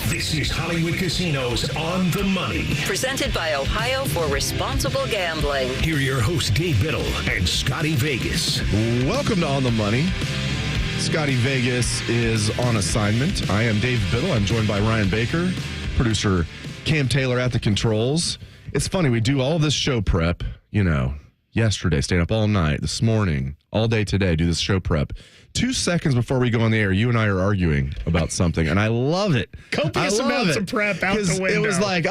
This is Hollywood Casinos On the Money. Presented by Ohio for Responsible Gambling. Here are your hosts, Dave Biddle and Scotty Vegas. Welcome to On the Money. Scotty Vegas is on assignment. I am Dave Biddle. I'm joined by Ryan Baker, producer Cam Taylor at the controls. It's funny, we do all of this show prep, yesterday, staying up all night, this morning, all day today, do this show prep. 2 seconds before we go on the air, you and I are arguing about something, and I love it. Copious amounts of prep out the window. It was like,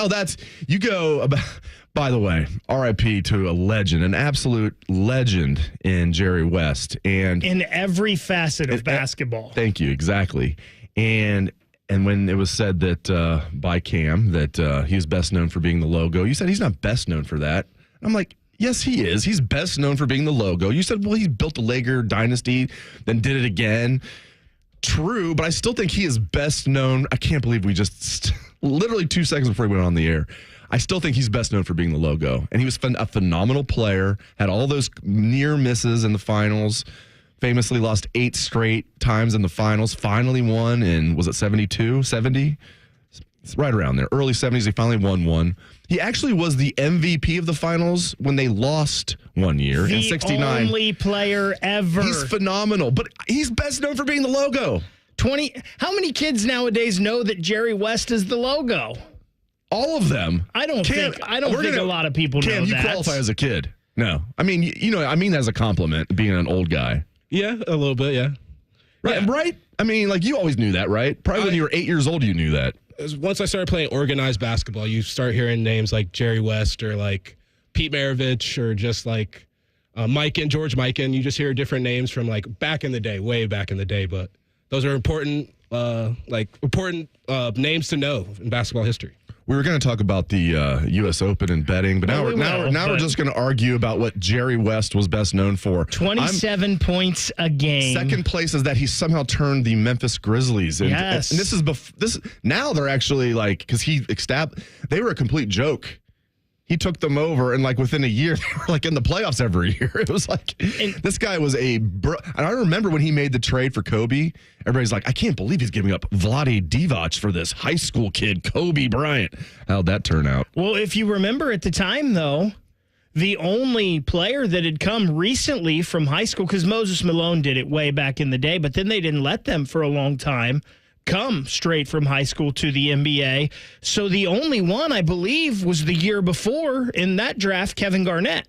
you go about, by the way, RIP to a legend, an absolute legend in Jerry West. And in every facet of basketball. Thank you, exactly. And when it was said that by Cam that he's best known for being the logo, you said he's not best known for that. I'm like, yes, he is. He's best known for being the logo. You said, well, he built the Laker dynasty, then did it again. True, but I still think he is best known. I can't believe we just literally 2 seconds before we went on the air. I still think he's best known for being the logo. And he was a phenomenal player, had all those near misses in the finals, famously lost 8 straight times in the finals, finally won in, was it 72, 70? It's right around there. Early 70s, he finally won one. He actually was the MVP of the finals when they lost one year in 69. The only player ever. He's phenomenal, but he's best known for being the logo. How many kids nowadays know that Jerry West is the logo? All of them. I don't think a lot of people know that. Cam, you qualify as a kid. No. I mean, I mean as a compliment, being an old guy. Yeah, a little bit, yeah. Right, yeah. Right? I mean, like, you always knew that, right? Probably when you were 8 years old, you knew that. Once I started playing organized basketball, you start hearing names like Jerry West or like Pete Maravich or just like George Mikan. You just hear different names from like back in the day, way back in the day. But those are important names to know in basketball history. We were going to talk about the U.S. Open and betting, but now we're just going to argue about what Jerry West was best known for. 27 points a game. Second place is that he somehow turned the Memphis Grizzlies. And, yes. And this now they're actually like, because they were a complete joke. He took them over, and like within a year, they were like in the playoffs every year. It was like, this guy was and I remember when he made the trade for Kobe, everybody's like, I can't believe he's giving up Vlade Divac for this high school kid, Kobe Bryant. How'd that turn out? Well, if you remember at the time, though, the only player that had come recently from high school, because Moses Malone did it way back in the day, but then they didn't let them for a long time come straight from high school to the NBA. So the only one, I believe, was the year before in that draft, Kevin Garnett.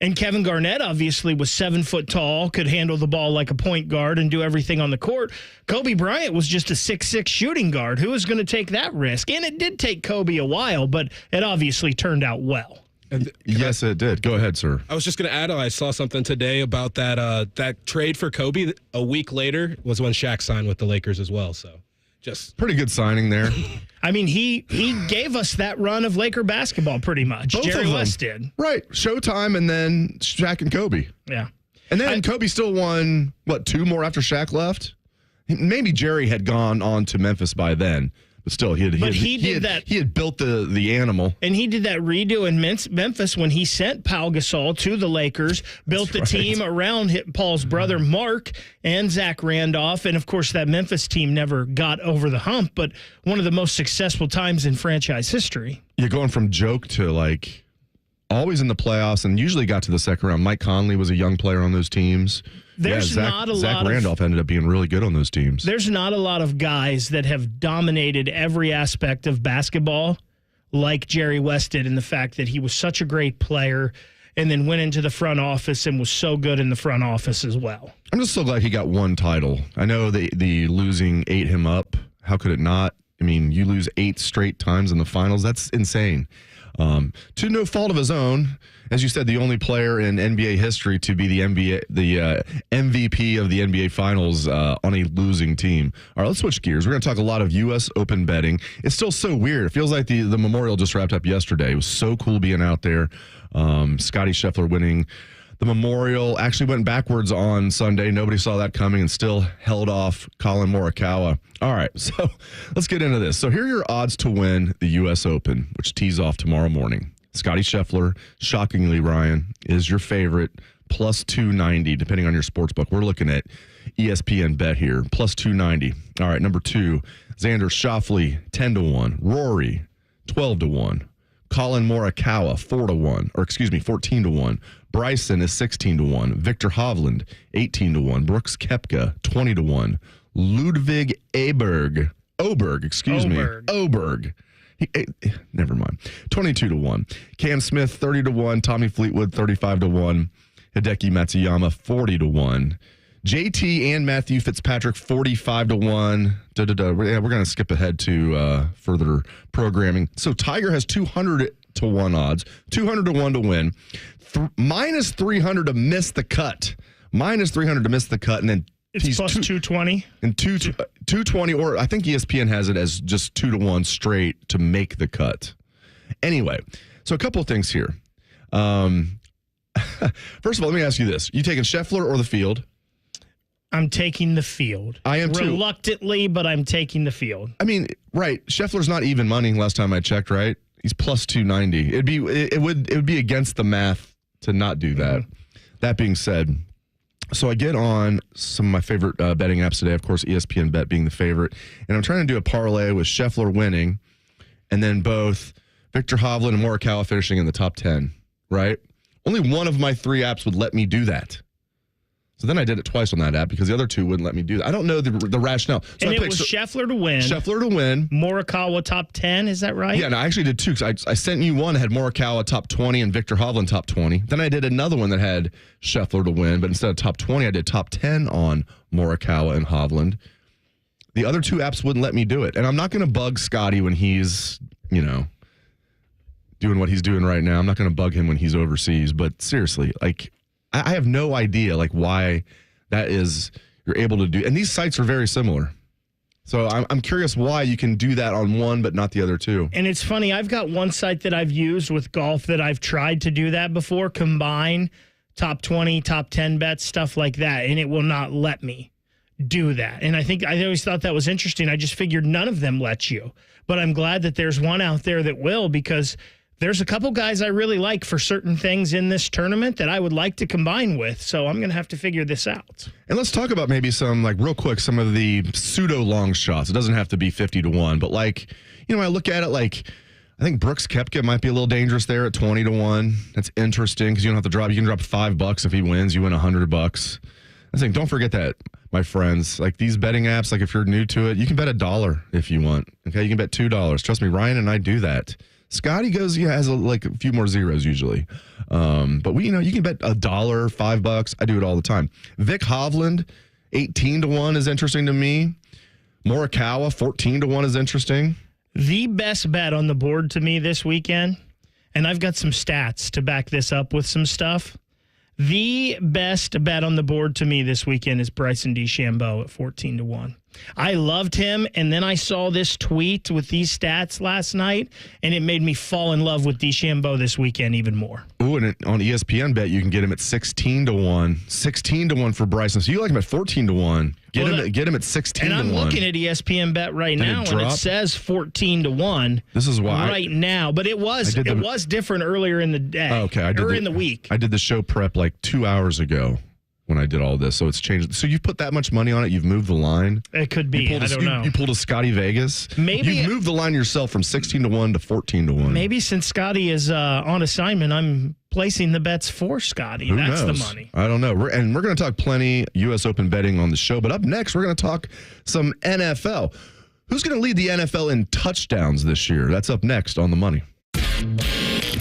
And Kevin Garnett obviously was 7 foot tall, could handle the ball like a point guard and do everything on the court. Kobe Bryant was just a 6'6" shooting guard. Who was going to take that risk? And it did take Kobe a while, but it obviously turned out well. Yes, it did. Go ahead, sir. I was just going to add, I saw something today about that trade for Kobe. A week later was when Shaq signed with the Lakers as well, so. Just pretty good signing there. I mean, he gave us that run of Laker basketball pretty much. Both Jerry West did. Right. Showtime and then Shaq and Kobe. Yeah. And then Kobe still won, 2 more after Shaq left? Maybe Jerry had gone on to Memphis by then. But still, he had built the animal. And he did that redo in Memphis when he sent Pau Gasol to the Lakers, built the team around Paul's brother Mark and Zach Randolph. And, of course, that Memphis team never got over the hump, but one of the most successful times in franchise history. You're going from joke to, like, always in the playoffs and usually got to the second round. Mike Conley was a young player on those teams. Zach Randolph ended up being really good on those teams. There's not a lot of guys that have dominated every aspect of basketball like Jerry West did, in the fact that he was such a great player and then went into the front office and was so good in the front office as well. I'm just so glad he got one title. I know the losing ate him up. How could it not? I mean, you lose 8 straight times in the finals. That's insane. To no fault of his own, as you said, the only player in NBA history to be the MVP of the NBA Finals on a losing team. All right, let's switch gears. We're going to talk a lot of U.S. Open betting. It's still so weird. It feels like the Memorial just wrapped up yesterday. It was so cool being out there. Scotty Scheffler winning the Memorial. Actually went backwards on Sunday. Nobody saw that coming and still held off Colin Morikawa. All right, so let's get into this. So here are your odds to win the U.S. Open, which tees off tomorrow morning. Scotty Scheffler, shockingly, Ryan, is your favorite, plus 290, depending on your sports book. We're looking at ESPN bet here, plus 290. All right, number 2, Xander Schauffele, 10-1. Rory, 12-1. Colin Morikawa, 14-1. Bryson is 16-1. Victor Hovland, 18-1. Brooks Koepka, 20-1. Ludwig Oberg, never mind. 22-1. Cam Smith, 30-1. Tommy Fleetwood, 35-1. Hideki Matsuyama, 40-1. JT and Matthew Fitzpatrick, 45-1. We're going to skip ahead to further programming. So Tiger has 200-1 odds, 200-1 to win, minus 300 to miss the cut, and then it's plus 220 and 220, or I think ESPN has it as just 2-1 straight to make the cut. Anyway, so a couple of things here. First of all, let me ask you this: you taking Scheffler or the field? I'm taking the field. I am too. Reluctantly, but I'm taking the field. I mean, right? Scheffler's not even money last time I checked. Right? He's plus 290. It would be against the math to not do that. Mm-hmm. That being said, so I get on some of my favorite betting apps today. Of course, ESPN Bet being the favorite, and I'm trying to do a parlay with Scheffler winning, and then both Victor Hovland and Morikawa finishing in the top 10. Right? Only one of my 3 apps would let me do that. So then I did it twice on that app because the other 2 wouldn't let me do that. I don't know the rationale. So and it was Scheffler to win. Morikawa top 10, is that right? Yeah, no, I actually did 2 because I sent you one that had Morikawa top 20 and Victor Hovland top 20. Then I did another one that had Scheffler to win, but instead of top 20, I did top 10 on Morikawa and Hovland. The other 2 apps wouldn't let me do it. And I'm not going to bug Scotty when he's, doing what he's doing right now. I'm not going to bug him when he's overseas. But seriously, I have no idea why that is you're able to do. And these sites are very similar. So I'm curious why you can do that on one but not the other 2. And it's funny, I've got one site that I've used with golf that I've tried to do that before, combine top 20, top 10 bets, stuff like that, and it will not let me do that. And I always thought that was interesting. I just figured none of them let you. But I'm glad that there's one out there that will, because there's a couple guys I really like for certain things in this tournament that I would like to combine with. So I'm going to have to figure this out. And let's talk about maybe some, real quick, some of the pseudo long shots. It doesn't have to be 50-1, but I look at it I think Brooks Koepka might be a little dangerous there at 20-1. That's interesting because you don't have to drop. You can drop $5 if he wins. You win $100. I'm saying, don't forget that, my friends. These betting apps, if you're new to it, you can bet $1 if you want. Okay, you can bet $2. Trust me, Ryan and I do that. Scotty has a few more zeros usually. But you can bet $1, $5. I do it all the time. Vic Hovland, 18-1 is interesting to me. Morikawa, 14-1 is interesting. The best bet on the board to me this weekend, and I've got some stats to back this up with some stuff. The best bet on the board to me this weekend is Bryson DeChambeau at 14-1. I loved him, and then I saw this tweet with these stats last night, and it made me fall in love with DeChambeau this weekend even more. Ooh, and on ESPN Bet, you can get him at 16-1. 16-1 for Bryson. So you like him at 14-1. Get him at 16-1. And I'm looking at ESPN Bet right now, and it says 14-1. This is why right now, but it was different earlier in the day. Oh, okay, in the week. I did the show prep 2 hours ago when I did all this, so it's changed. So you've put that much money on it, you've moved the line. It could be. I don't know. You pulled a Scotty Vegas. Maybe you've moved the line yourself from 16-1 to 14-1. Maybe since Scotty is on assignment, I'm placing the bets for Scotty. Who That's knows? The money. I don't know. We're going to talk plenty U.S. Open betting on the show, but up next, we're going to talk some NFL. Who's going to lead the NFL in touchdowns this year? That's up next on The Money.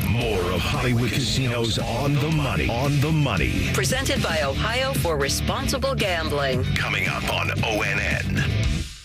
More of Hollywood Casinos on the money. On the money. Presented by Ohio for Responsible Gambling. Coming up on ONN.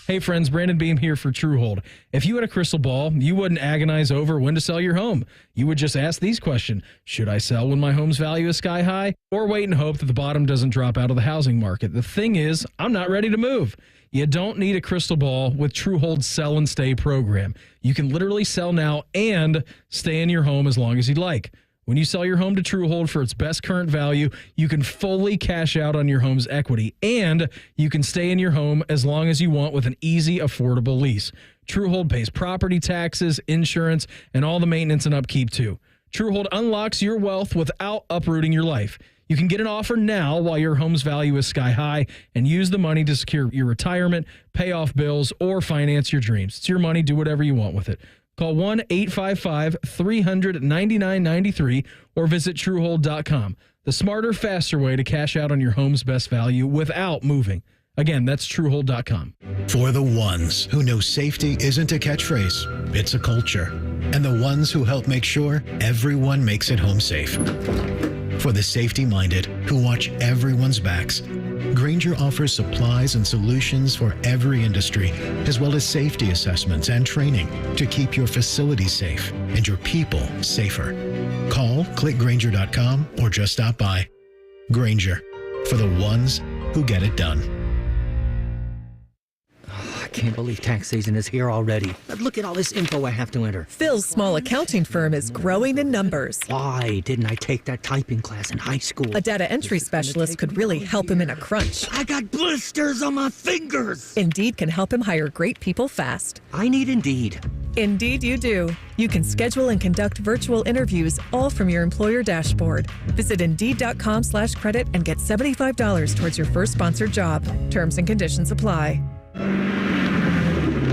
Hey friends, Brandon Beam here for Truehold. If you had a crystal ball, you wouldn't agonize over when to sell your home. You would just ask these questions. Should I sell when my home's value is sky high? Or wait and hope that the bottom doesn't drop out of the housing market? The thing is, I'm not ready to move. You don't need a crystal ball with Truehold's Sell and Stay program. You can literally sell now and stay in your home as long as you'd like. When you sell your home to Truehold for its best current value, you can fully cash out on your home's equity, and you can stay in your home as long as you want with an easy, affordable lease. Truehold pays property taxes, insurance, and all the maintenance and upkeep too. Truehold unlocks your wealth without uprooting your life. You can get an offer now while your home's value is sky high and use the money to secure your retirement, pay off bills, or finance your dreams. It's your money. Do whatever you want with it. Call 1-855-300-9993 or visit Truehold.com. The smarter, faster way to cash out on your home's best value without moving. Again, that's Truehold.com. For the ones who know safety isn't a catchphrase, it's a culture. And the ones who help make sure everyone makes it home safe. For the safety-minded who watch everyone's backs, Grainger offers supplies and solutions for every industry, as well as safety assessments and training to keep your facilities safe and your people safer. Call, click Grainger.com, or just stop by. Grainger, for the ones who get it done. I can't believe tax season is here already. But look at all this info I have to enter. Phil's small accounting firm is growing in numbers. Why didn't I take that typing class in high school? A data entry specialist could really help him in a crunch. I got blisters on my fingers. Indeed can help him hire great people fast. I need Indeed. Indeed you do. You can schedule and conduct virtual interviews all from your employer dashboard. Visit Indeed.com/credit and get $75 towards your first sponsored job. Terms and conditions apply.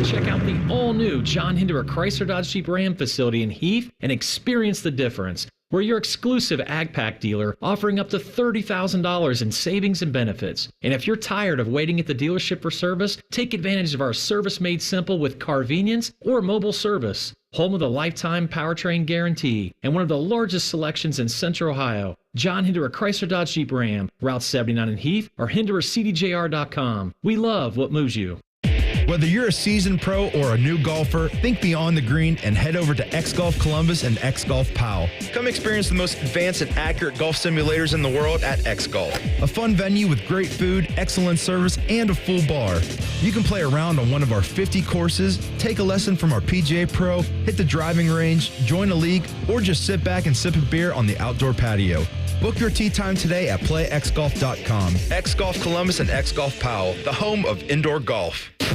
Check out the all-new John Hinderer Chrysler Dodge Jeep Ram facility in Heath and experience the difference. We're your exclusive AgPack dealer, offering up to $30,000 in savings and benefits. And if you're tired of waiting at the dealership for service, take advantage of our service made simple with Carvenience or mobile service. Home of the lifetime powertrain guarantee and one of the largest selections in Central Ohio. John Hinderer Chrysler Dodge Jeep Ram, Route 79 in Heath, or HindererCDJR.com. We love what moves you. Whether you're a seasoned pro or a new golfer, think beyond the green and head over to X Golf Columbus and X Golf Powell. Come experience the most advanced and accurate golf simulators in the world at X Golf. A fun venue with great food, excellent service, and a full bar. You can play around on one of our 50 courses, take a lesson from our PGA pro, hit the driving range, join a league, or just sit back and sip a beer on the outdoor patio. Book your tee time today at playxgolf.com. X Golf Columbus and X Golf Powell, the home of indoor golf. The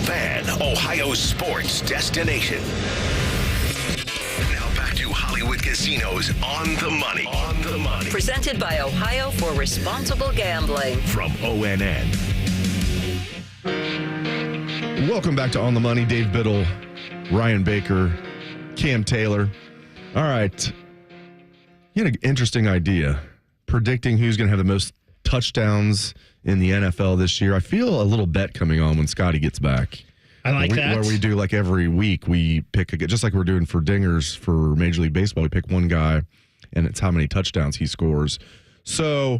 Fan, Ohio sports destination. Now back to Hollywood Casinos on the money. On the money. Presented by Ohio for Responsible Gambling. From ONN. Welcome back to On the Money. Dave Biddle, Ryan Baker, Cam Taylor. All right. You had an interesting idea, predicting who's going to have the most touchdowns in the NFL this year. I feel a little bet coming on when Scotty gets back. I like that. Where we do like every week, we pick just like we're doing for Dingers for Major League Baseball. We pick one guy, and it's how many touchdowns he scores. So,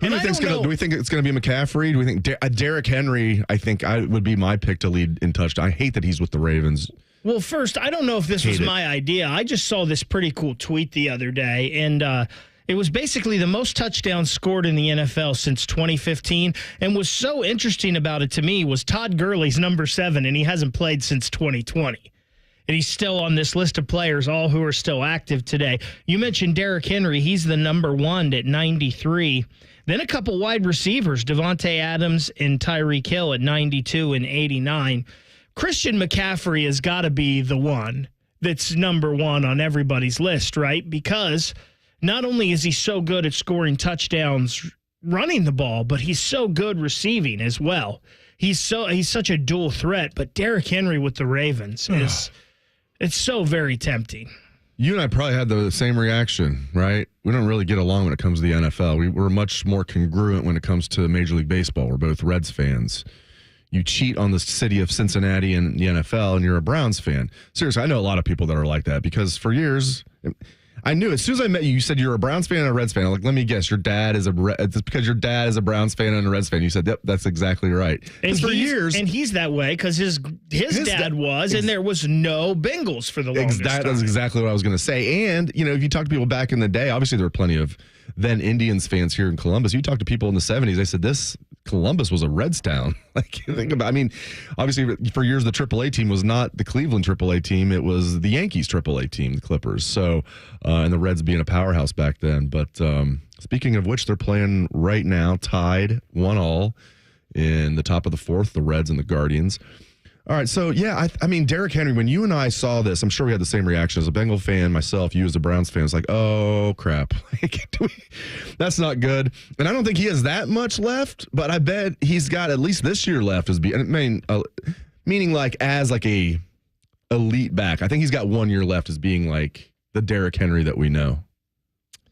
do we think it's going to be McCaffrey? Do we think Derrick Henry? I think would be my pick to lead in touchdown. I hate that he's with the Ravens. Well, first, I don't know if this was my idea. I just saw this pretty cool tweet the other day, and it was basically the most touchdowns scored in the NFL since 2015. And what's so interesting about it to me was Todd Gurley's number 7, and he hasn't played since 2020. And he's still on this list of players, all who are still active today. You mentioned Derrick Henry. He's the number 1 at 93. Then a couple wide receivers, Devontae Adams and Tyreek Hill at 92 and 89. Christian McCaffrey has got to be the one that's number 1 on everybody's list, right? Because not only is he so good at scoring touchdowns running the ball, but he's so good receiving as well. He's such a dual threat, but Derrick Henry with the Ravens it's so very tempting. You and I probably had the same reaction, right? We don't really get along when it comes to the NFL. We're much more congruent when it comes to Major League Baseball. We're both Reds fans. You cheat on the city of Cincinnati and the NFL, and you're a Browns fan. Seriously, I know a lot of people that are like that because for years, I knew as soon as I met you, you said you're a Browns fan and a Reds fan. I'm like, let me guess, your dad is it's because your dad is a Browns fan and a Reds fan. You said, yep, that's exactly right. And for years, and he's that way because his dad was, and there was no Bengals for the longest time. That's exactly what I was going to say. And if you talk to people back in the day, obviously there were plenty of then Indians fans here in Columbus. You talk to people in the 70s, they said this Columbus was a Reds town. Like, think about, obviously for years the AAA team was not the Cleveland AAA team. It was the Yankees AAA team, the Clippers. So, and the Reds being a powerhouse back then. But speaking of which, they're playing right now, tied 1-1 in the top of the 4th, the Reds and the Guardians. All right, so yeah, I mean, Derrick Henry, when you and I saw this, I'm sure we had the same reaction as a Bengal fan, myself, you as a Browns fan. It's like, oh, crap. That's not good. And I don't think he has that much left, but I bet he's got at least this year left. Meaning like as like a elite back. I think he's got 1 year left as being like the Derrick Henry that we know.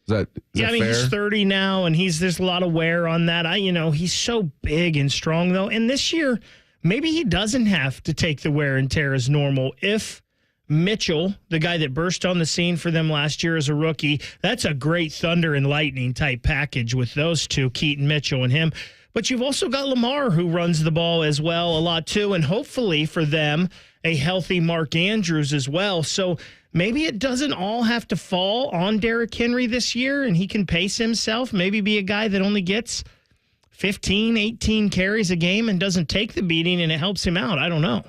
Is that I mean, fair? he's 30 now, and there's a lot of wear on that. He's so big and strong, though. And this year, maybe he doesn't have to take the wear and tear as normal. If Mitchell, the guy that burst on the scene for them last year as a rookie, that's a great thunder and lightning type package with those two, Keaton Mitchell and him. But you've also got Lamar, who runs the ball as well a lot too, and hopefully for them, a healthy Mark Andrews as well. So maybe it doesn't all have to fall on Derrick Henry this year, and he can pace himself, maybe be a guy that only gets 15, 18 carries a game and doesn't take the beating, and it helps him out. I don't know.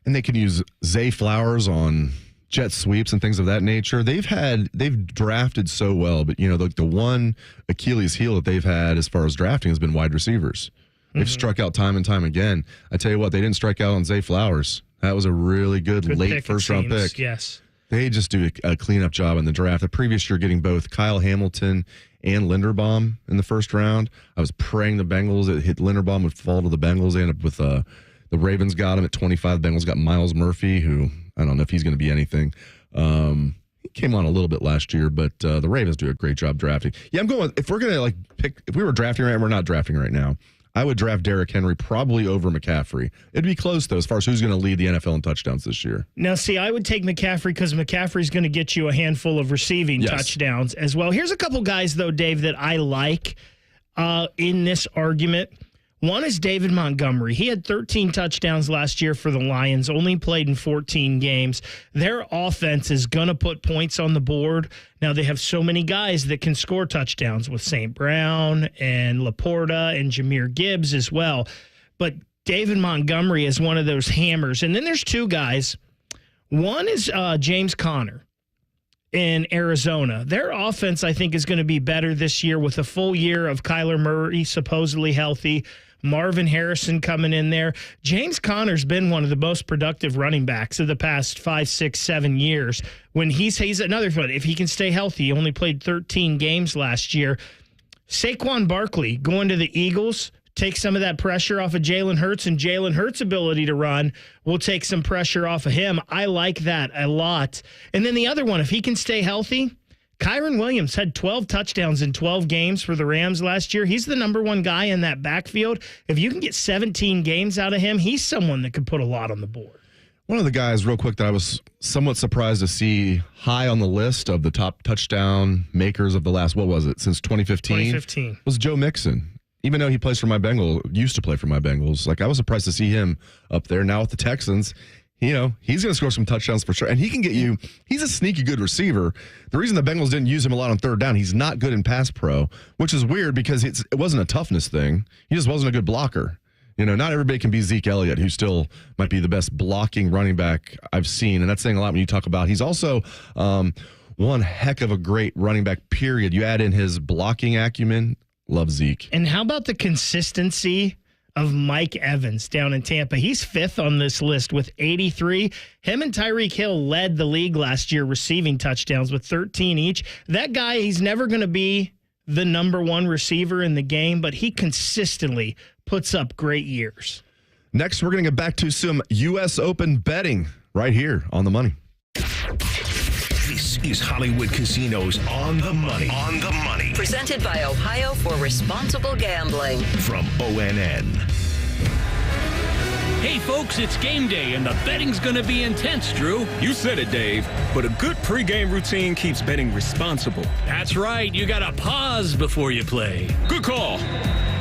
And they can use Zay Flowers on jet sweeps and things of that nature. They've drafted so well, but the one Achilles heel that they've had as far as drafting has been wide receivers. They've struck out time and time again. I tell you what, they didn't strike out on Zay Flowers. That was a really good late first-round pick. Yes. They just do a cleanup job in the draft. The previous year, getting both Kyle Hamilton and Linderbaum in the first round. I was praying the Bengals, Linderbaum would fall to the Bengals. They ended up with the Ravens got him at 25. The Bengals got Miles Murphy, who I don't know if he's going to be anything. He came on a little bit last year, but the Ravens do a great job drafting. Yeah, I'm going. If we're going to pick, if we were drafting right, we're not drafting right now. I would draft Derrick Henry probably over McCaffrey. It'd be close, though, as far as who's going to lead the NFL in touchdowns this year. Now, see, I would take McCaffrey because McCaffrey's going to get you a handful of receiving touchdowns as well. Here's a couple guys, though, Dave, that I like in this argument. One is David Montgomery. He had 13 touchdowns last year for the Lions, only played in 14 games. Their offense is going to put points on the board. Now, they have so many guys that can score touchdowns with St. Brown and Laporta and Jahmyr Gibbs as well. But David Montgomery is one of those hammers. And then there's two guys. One is James Conner in Arizona. Their offense, I think, is going to be better this year with a full year of Kyler Murray supposedly healthy, Marvin Harrison coming in there. James Conner's been one of the most productive running backs of the past 5, 6, 7 years. When he's another one, if he can stay healthy, he only played 13 games last year. Saquon Barkley going to the Eagles, take some of that pressure off of Jalen Hurts, and Jalen Hurts' ability to run will take some pressure off of him. I like that a lot. And then the other one, if he can stay healthy, Kyron Williams had 12 touchdowns in 12 games for the Rams last year. He's the number one guy in that backfield. If you can get 17 games out of him, he's someone that could put a lot on the board. One of the guys, real quick, that I was somewhat surprised to see high on the list of the top touchdown makers of the last, since 2015? Was Joe Mixon. Even though he plays for my Bengals, used to play for my Bengals, I was surprised to see him up there. Now with the Texans, he's going to score some touchdowns for sure. And he can get you, he's a sneaky good receiver. The reason the Bengals didn't use him a lot on third down, he's not good in pass pro, which is weird because it wasn't a toughness thing. He just wasn't a good blocker. Not everybody can be Zeke Elliott, who still might be the best blocking running back I've seen. And that's saying a lot when you talk about, he's also one heck of a great running back, period. You add in his blocking acumen. Love Zeke. And how about the consistency of Mike Evans down in Tampa? He's 5th on this list with 83. Him and Tyreek Hill led the league last year receiving touchdowns with 13 each. That guy, he's never going to be the number one receiver in the game, but he consistently puts up great years. Next, we're going to get back to some U.S. Open betting right here on The Money. This is Hollywood Casinos On the Money. On the Money. Presented by Ohio for Responsible Gambling. From ONN. Hey, folks, it's game day, and the betting's going to be intense, Drew. You said it, Dave, but a good pregame routine keeps betting responsible. That's right. You got to pause before you play. Good call.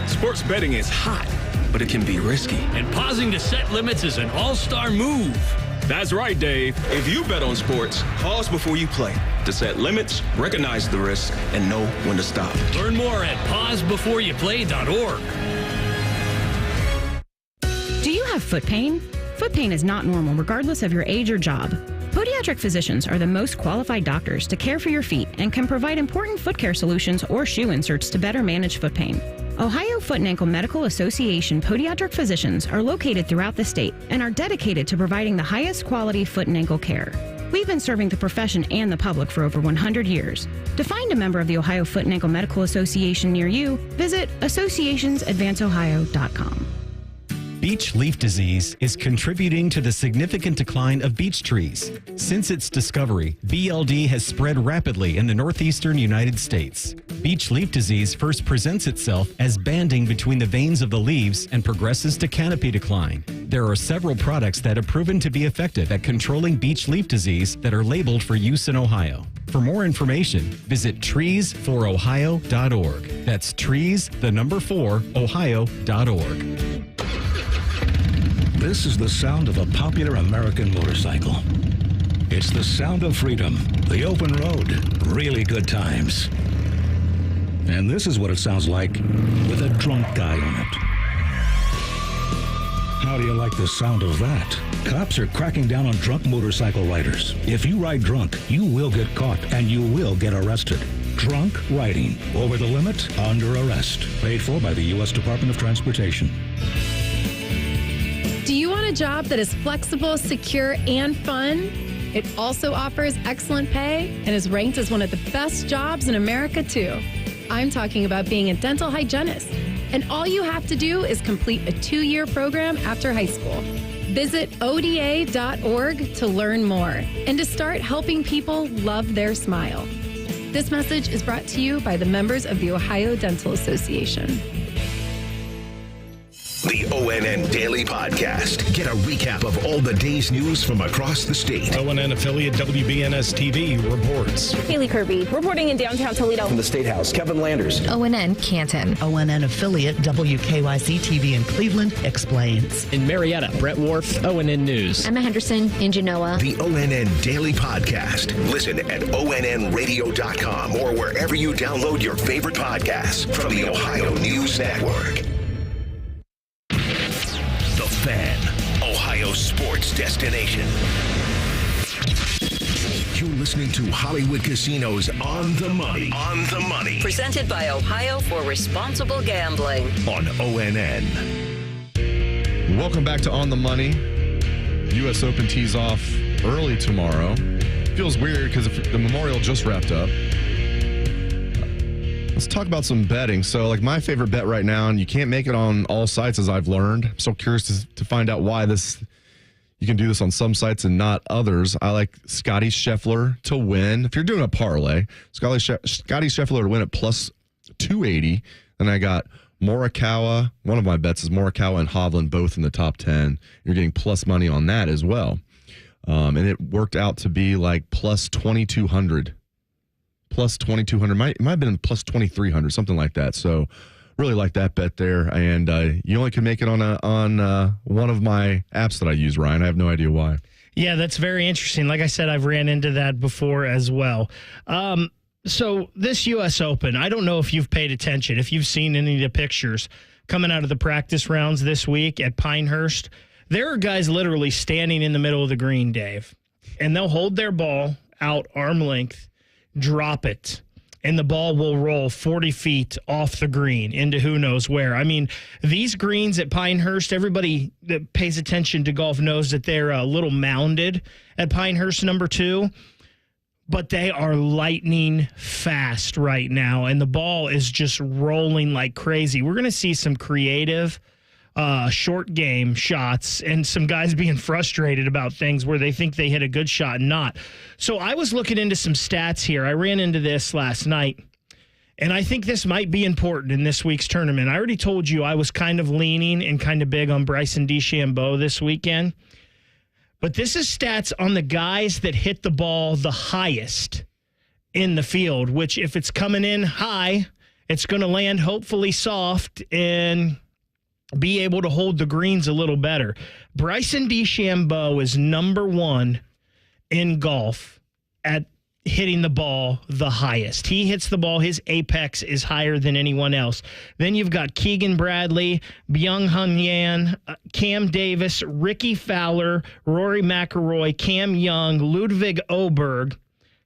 Sports betting is hot, but it can be risky. And pausing to set limits is an all-star move. That's right, Dave. If you bet on sports, pause before you play to set limits, recognize the risk, and know when to stop. Learn more at pausebeforeyouplay.org. Do you have foot pain? Foot pain is not normal regardless of your age or job. Podiatric physicians are the most qualified doctors to care for your feet and can provide important foot care solutions or shoe inserts to better manage foot pain. Ohio Foot and Ankle Medical Association podiatric physicians are located throughout the state and are dedicated to providing the highest quality foot and ankle care. We've been serving the profession and the public for over 100 years. To find a member of the Ohio Foot and Ankle Medical Association near you, visit associationsadvanceohio.com. Beech leaf disease is contributing to the significant decline of beech trees. Since its discovery, BLD has spread rapidly in the northeastern United States. Beech leaf disease first presents itself as banding between the veins of the leaves and progresses to canopy decline. There are several products that have proven to be effective at controlling beech leaf disease that are labeled for use in Ohio. For more information, visit treesforohio.org. That's trees4ohio.org. This is the sound of a popular American motorcycle. It's the sound of freedom, the open road, really good times. And this is what it sounds like with a drunk guy on it. How do you like the sound of that? Cops are cracking down on drunk motorcycle riders. If you ride drunk, you will get caught and you will get arrested. Drunk riding, over the limit, under arrest. Paid for by the U.S. Department of Transportation. Do you want a job that is flexible, secure, and fun? It also offers excellent pay and is ranked as one of the best jobs in America, too. I'm talking about being a dental hygienist. And all you have to do is complete a 2-year program after high school. Visit ODA.org to learn more and to start helping people love their smile. This message is brought to you by the members of the Ohio Dental Association. The ONN Daily Podcast. Get a recap of all the day's news from across the state. ONN affiliate WBNS TV reports. Haley Kirby reporting in downtown Toledo. From the State House, Kevin Landers. ONN Canton. ONN affiliate WKYC TV in Cleveland explains. In Marietta, Brett Wharf, ONN News. Emma Henderson in Genoa. The ONN Daily Podcast. Listen at ONNradio.com or wherever you download your favorite podcasts from the Ohio News Network. Fan, Ohio sports destination. You're listening to Hollywood Casinos On the Money. On the Money. Presented by Ohio for Responsible Gambling. On ONN. Welcome back to On the Money. U.S. Open tees off early tomorrow. Feels weird because the Memorial just wrapped up. Let's talk about some betting. So, like, my favorite bet right now, and you can't make it on all sites, as I've learned. I'm so curious to find out why you can do this on some sites and not others. I like Scotty Scheffler to win. If you're doing a parlay, Scotty Scheffler to win at plus 280. Then I got Morikawa. One of my bets is Morikawa and Hovland, both in the top 10. You're getting plus money on that as well. And it worked out to be like plus 2,200. Plus 2,200, might have been plus 2,300, something like that. So, really like that bet there. And you only can make it on one of my apps that I use, Ryan. I have no idea why. Yeah, that's very interesting. Like I said, I've ran into that before as well. So this U.S. Open, I don't know if you've paid attention, if you've seen any of the pictures coming out of the practice rounds this week at Pinehurst. There are guys literally standing in the middle of the green, Dave, and they'll hold their ball out arm length, drop it, and the ball will roll 40 feet off the green into who knows where. I mean, these greens at Pinehurst, everybody that pays attention to golf knows that they're a little mounded at Pinehurst number 2, but they are lightning fast right now, and the ball is just rolling like crazy. We're going to see some creative short game shots and some guys being frustrated about things where they think they hit a good shot and not. So I was looking into some stats here. I ran into this last night, and I think this might be important in this week's tournament. I already told you I was kind of leaning and kind of big on Bryson DeChambeau this weekend. But this is stats on the guys that hit the ball the highest in the field, which if it's coming in high, it's going to land hopefully soft and be able to hold the greens a little better. Bryson DeChambeau is number 1 in golf at hitting the ball the highest. He hits the ball, his apex is higher than anyone else. Then you've got Keegan Bradley, Byung-Hun Yan, Cam Davis, Ricky Fowler, Rory McIlroy, Cam Young, Ludwig Oberg,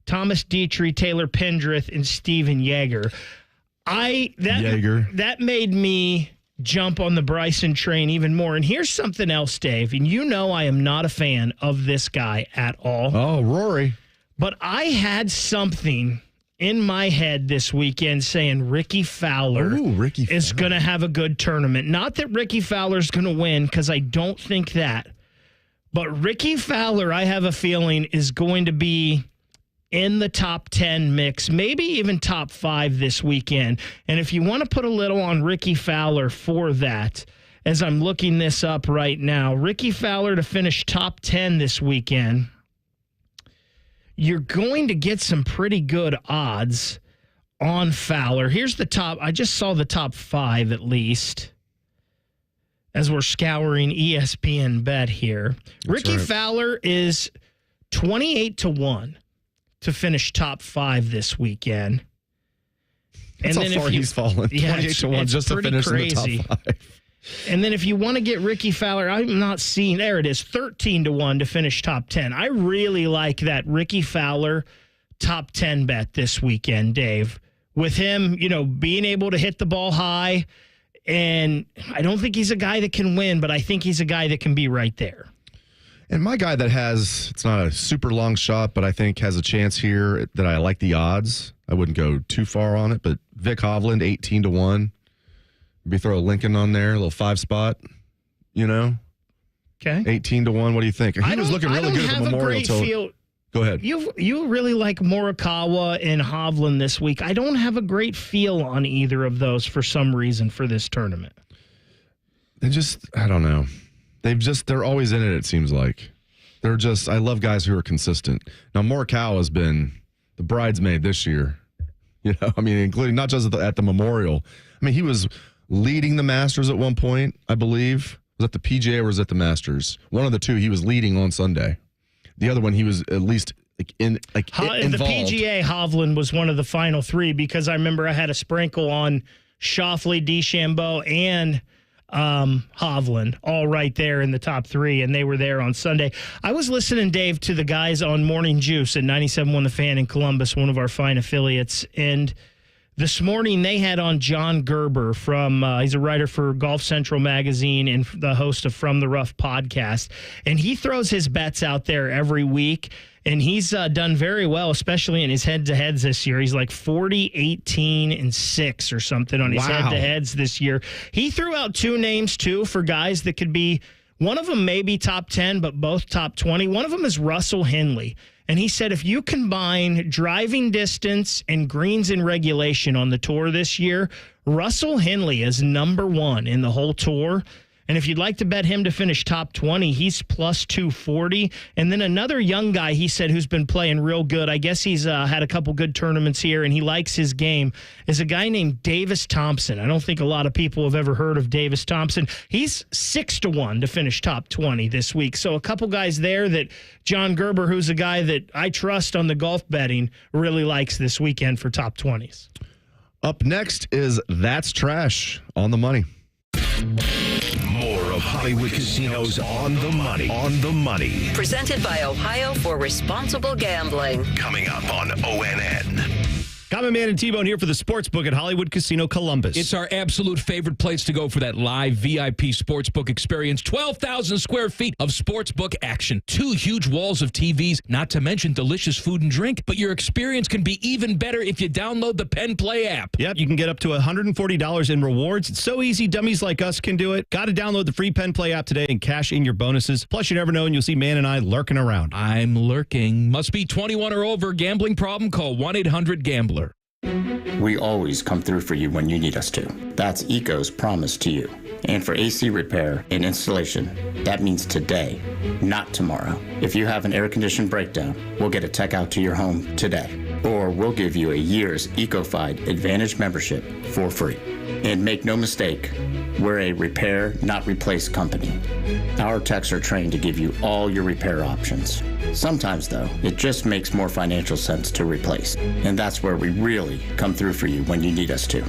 Thomas Dietrich, Taylor Pendrith, and Steven Yeager. That made me jump on the Bryson train even more. And here's something else, Dave. And you know I am not a fan of this guy at all. Oh, Rory. But I had something in my head this weekend saying Ricky Fowler is going to have a good tournament. Not that Ricky Fowler's going to win, because I don't think that. But Ricky Fowler, I have a feeling, is going to be in the top 10 mix, maybe even top 5 this weekend. And if you want to put a little on Ricky Fowler for that, as I'm looking this up right now, Ricky Fowler to finish top 10 this weekend, you're going to get some pretty good odds on Fowler. Here's the top. I just saw the top 5 at least as we're scouring ESPN Bet here. Ricky Fowler is 28-1 to finish top 5 this weekend. That's how far he's fallen. 28-1 just to finish in the top 5. And then if you want to get Ricky Fowler, I'm not seeing, there it is, 13-1 to finish top 10. I really like that Ricky Fowler top 10 bet this weekend, Dave. With him, being able to hit the ball high, and I don't think he's a guy that can win, but I think he's a guy that can be right there. And my guy that it's not a super long shot, but I think has a chance here that I like the odds. I wouldn't go too far on it, but Vic Hovland, 18-1. Maybe throw a Lincoln on there, a little 5 spot, Okay. 18-1. What do you think? He was looking really good at the Memorial. Go ahead. You really like Morikawa and Hovland this week. I don't have a great feel on either of those for some reason for this tournament. I don't know. They're always in it seems like. I love guys who are consistent. Now, Morikawa has been the bridesmaid this year, including not just at the Memorial. He was leading the Masters at one point, I believe. Was it the PGA or was it the Masters? One of the two, he was leading on Sunday. The other one, he was at least involved. In the PGA, Hovland was one of the final 3 because I remember I had a sprinkle on Schauffele, DeChambeau, and Hovland all right there in the top 3, and they were there on Sunday. I was listening, Dave, to the guys on Morning Juice at 97.1 The Fan in Columbus, one of our fine affiliates, and this morning they had on John Gerber from, he's a writer for Golf Central magazine and the host of From the Rough podcast, and he throws his bets out there every week, and he's done very well, especially in his head-to-heads this year. He's like 40-18-6 or something on his head-to-heads this year. He threw out 2 names, too, for guys that could be, one of them may be top 10, but both top 20. One of them is Russell Henley. And he said if you combine driving distance and greens in regulation on the tour this year, Russell Henley is number 1 in the whole tour. And if you'd like to bet him to finish top 20, he's plus 240. And then another young guy, he said, who's been playing real good, I guess he's had a couple good tournaments here, and he likes his game, is a guy named Davis Thompson. I don't think a lot of people have ever heard of Davis Thompson. He's 6-1 to finish top 20 this week. So a couple guys there that John Gerber, who's a guy that I trust on the golf betting, really likes this weekend for top 20s. Up next is That's Trash on the Money. More of Hollywood Casinos on the Money. On the Money. Presented by Ohio for Responsible Gambling. Coming up on ONN. Common Man and T-Bone here for the Sportsbook at Hollywood Casino Columbus. It's our absolute favorite place to go for that live VIP sportsbook experience. 12,000 square feet of sportsbook action. 2 huge walls of TVs, not to mention delicious food and drink. But your experience can be even better if you download the Penn Play app. Yep, you can get up to $140 in rewards. It's so easy, dummies like us can do it. Got to download the free Penn Play app today and cash in your bonuses. Plus, you never know, and you'll see Man and I lurking around. I'm lurking. Must be 21 or over. Gambling problem? Call 1-800-GAMBLER. We always come through for you when you need us to. That's ECO's promise to you. And for AC repair and installation, that means today, not tomorrow. If you have an air condition breakdown, we'll get a tech out to your home today. Or we'll give you a year's EcoFi Advantage membership for free. And make no mistake, we're a repair, not replace company. Our techs are trained to give you all your repair options. Sometimes, though, it just makes more financial sense to replace. And that's where we really come through for you when you need us to.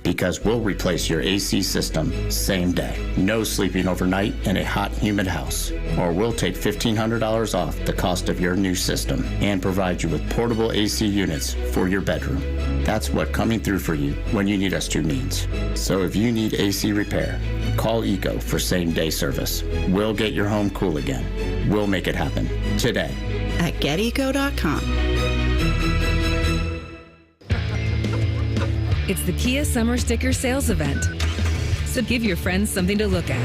Because we'll replace your AC system same day. No sleeping overnight in a hot, humid house. Or we'll take $1,500 off the cost of your new system and provide you with portable AC units for your bedroom. That's what coming through for you when you need us to means. So if you need AC repair, call Eco for same-day service. We'll get your home cool again. We'll make it happen today. At geteco.com. It's the Kia Summer Sticker Sales Event. So give your friends something to look at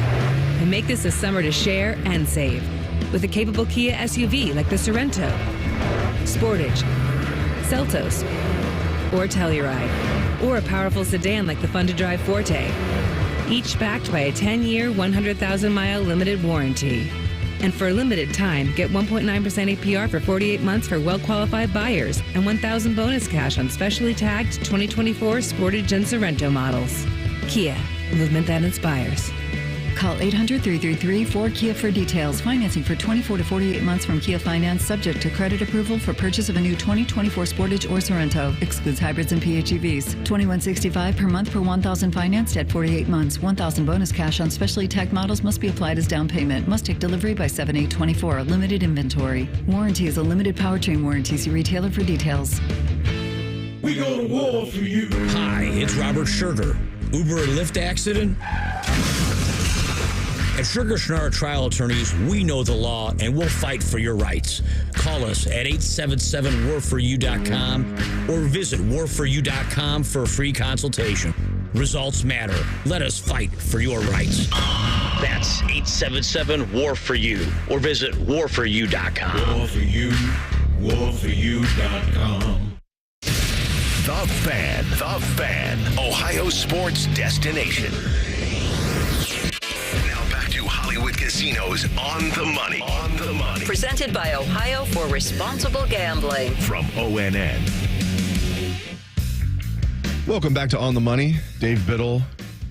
and make this a summer to share and save with a capable Kia SUV like the Sorento, Sportage, Seltos, or Telluride, or a powerful sedan like the fun-to-drive Forte, each backed by a 10-year, 100,000-mile limited warranty. And for a limited time, get 1.9% APR for 48 months for well-qualified buyers and $1,000 bonus cash on specially tagged 2024 Sportage and Sorento models. Kia, movement that inspires. Call 800-333-4KIA for details. Financing for 24 to 48 months from Kia Finance, subject to credit approval for purchase of a new 2024 Sportage or Sorento. Excludes hybrids and PHEVs. $21.65 per month per $1,000 financed at 48 months. $1,000 bonus cash on specially tagged models must be applied as down payment. Must take delivery by 7/8/24. Limited inventory. Warranty is a limited powertrain warranty. See retailer for details. We go to war for you. Hi, it's Robert Sugar. Uber and Lyft accident? At Sugar Schnarr Trial Attorneys, we know the law and we'll fight for your rights. Call us at 877-WARFORYOU.com or visit warforyou.com for a free consultation. Results matter. Let us fight for your rights. That's 877-WAR-FOR-YOU or visit warforyou.com. War for you, warforyou.com. The Fan, Ohio sports destination. Now back to Hollywood Casinos on the money. Presented by Ohio for Responsible Gambling. From ONN. Welcome back to On the Money. Dave Biddle,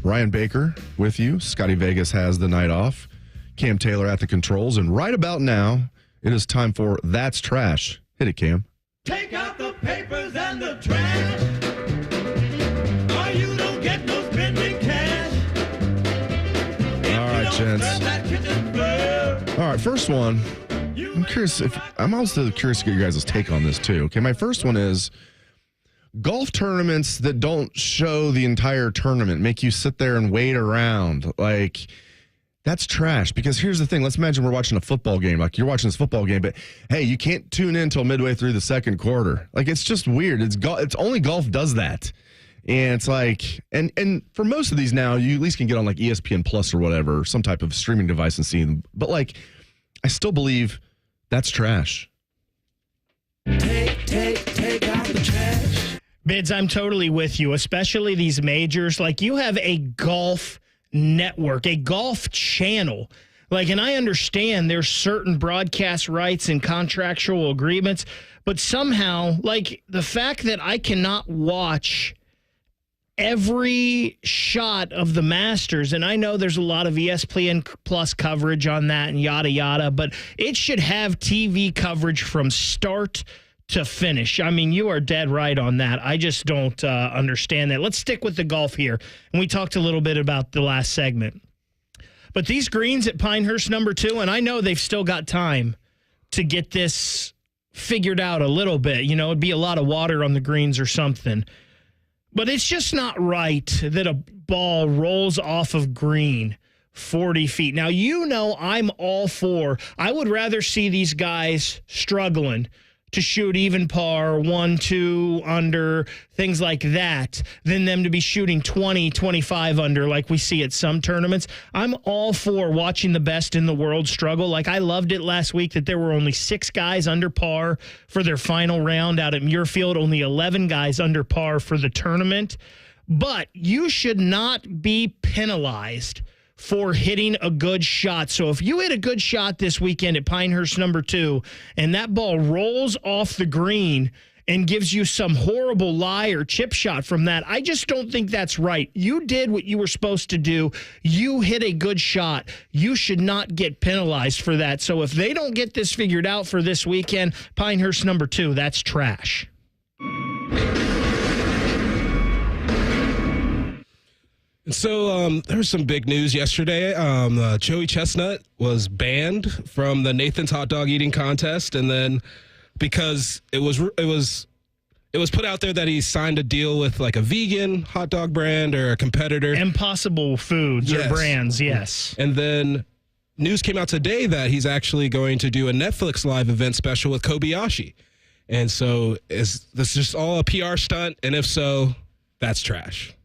Ryan Baker with you. Scotty Vegas has the night off. Cam Taylor at the controls. And right about now, it is time for That's Trash. Hit it, Cam. Take out the papers and the trash, or you don't get no spending cash. All right, gents. All right, first one. I'm also curious to get your guys' take on this, too. Okay, my first one is golf tournaments that don't show the entire tournament, make you sit there and wait around. Like, that's trash, because here's the thing. Let's imagine we're watching a football game. Like, you're watching this football game, but, hey, you can't tune in until midway through the second quarter. Like, it's just weird. It's only golf does that. And it's like, and for most of these now, you at least can get on, like, ESPN Plus or whatever, some type of streaming device and see them. But, like, I still believe that's trash. Take out the trash. Bids, I'm totally with you, especially these majors. Like, you have a golf network, a golf channel. Like, and I understand there's certain broadcast rights and contractual agreements, but somehow, like, the fact that I cannot watch every shot of the Masters, and I know there's a lot of ESPN Plus coverage on that and yada, yada, but it should have TV coverage from start to finish. I mean, you are dead right on that. I just don't understand that. Let's stick with the golf here. And we talked a little bit about the last segment. But these greens at Pinehurst number 2, and I know they've still got time to get this figured out a little bit. You know, it'd be a lot of water on the greens or something. But it's just not right that a ball rolls off of green 40 feet. Now, you know I'm all for, I would rather see these guys struggling to shoot even par, 1, 2 under, things like that, than them to be shooting 20, 25 under like we see at some tournaments. I'm all for watching the best in the world struggle. Like, I loved it last week that there were only 6 guys under par for their final round out at Muirfield, only 11 guys under par for the tournament. But you should not be penalized for hitting a good shot. So if you hit a good shot this weekend at Pinehurst number 2 and that ball rolls off the green and gives you some horrible lie or chip shot from that, I just don't think that's right. You did what you were supposed to do. You hit a good shot. You should not get penalized for that. So if they don't get this figured out for this weekend, Pinehurst number 2, that's trash. So there was some big news yesterday. Joey Chestnut was banned from the Nathan's hot dog eating contest, and then because it was it was put out there that he signed a deal with like a vegan hot dog brand or a competitor. Impossible Foods or brands, yes. And then news came out today that he's actually going to do a Netflix live event special with Kobayashi. And so is this just all a PR stunt? And if so, that's trash.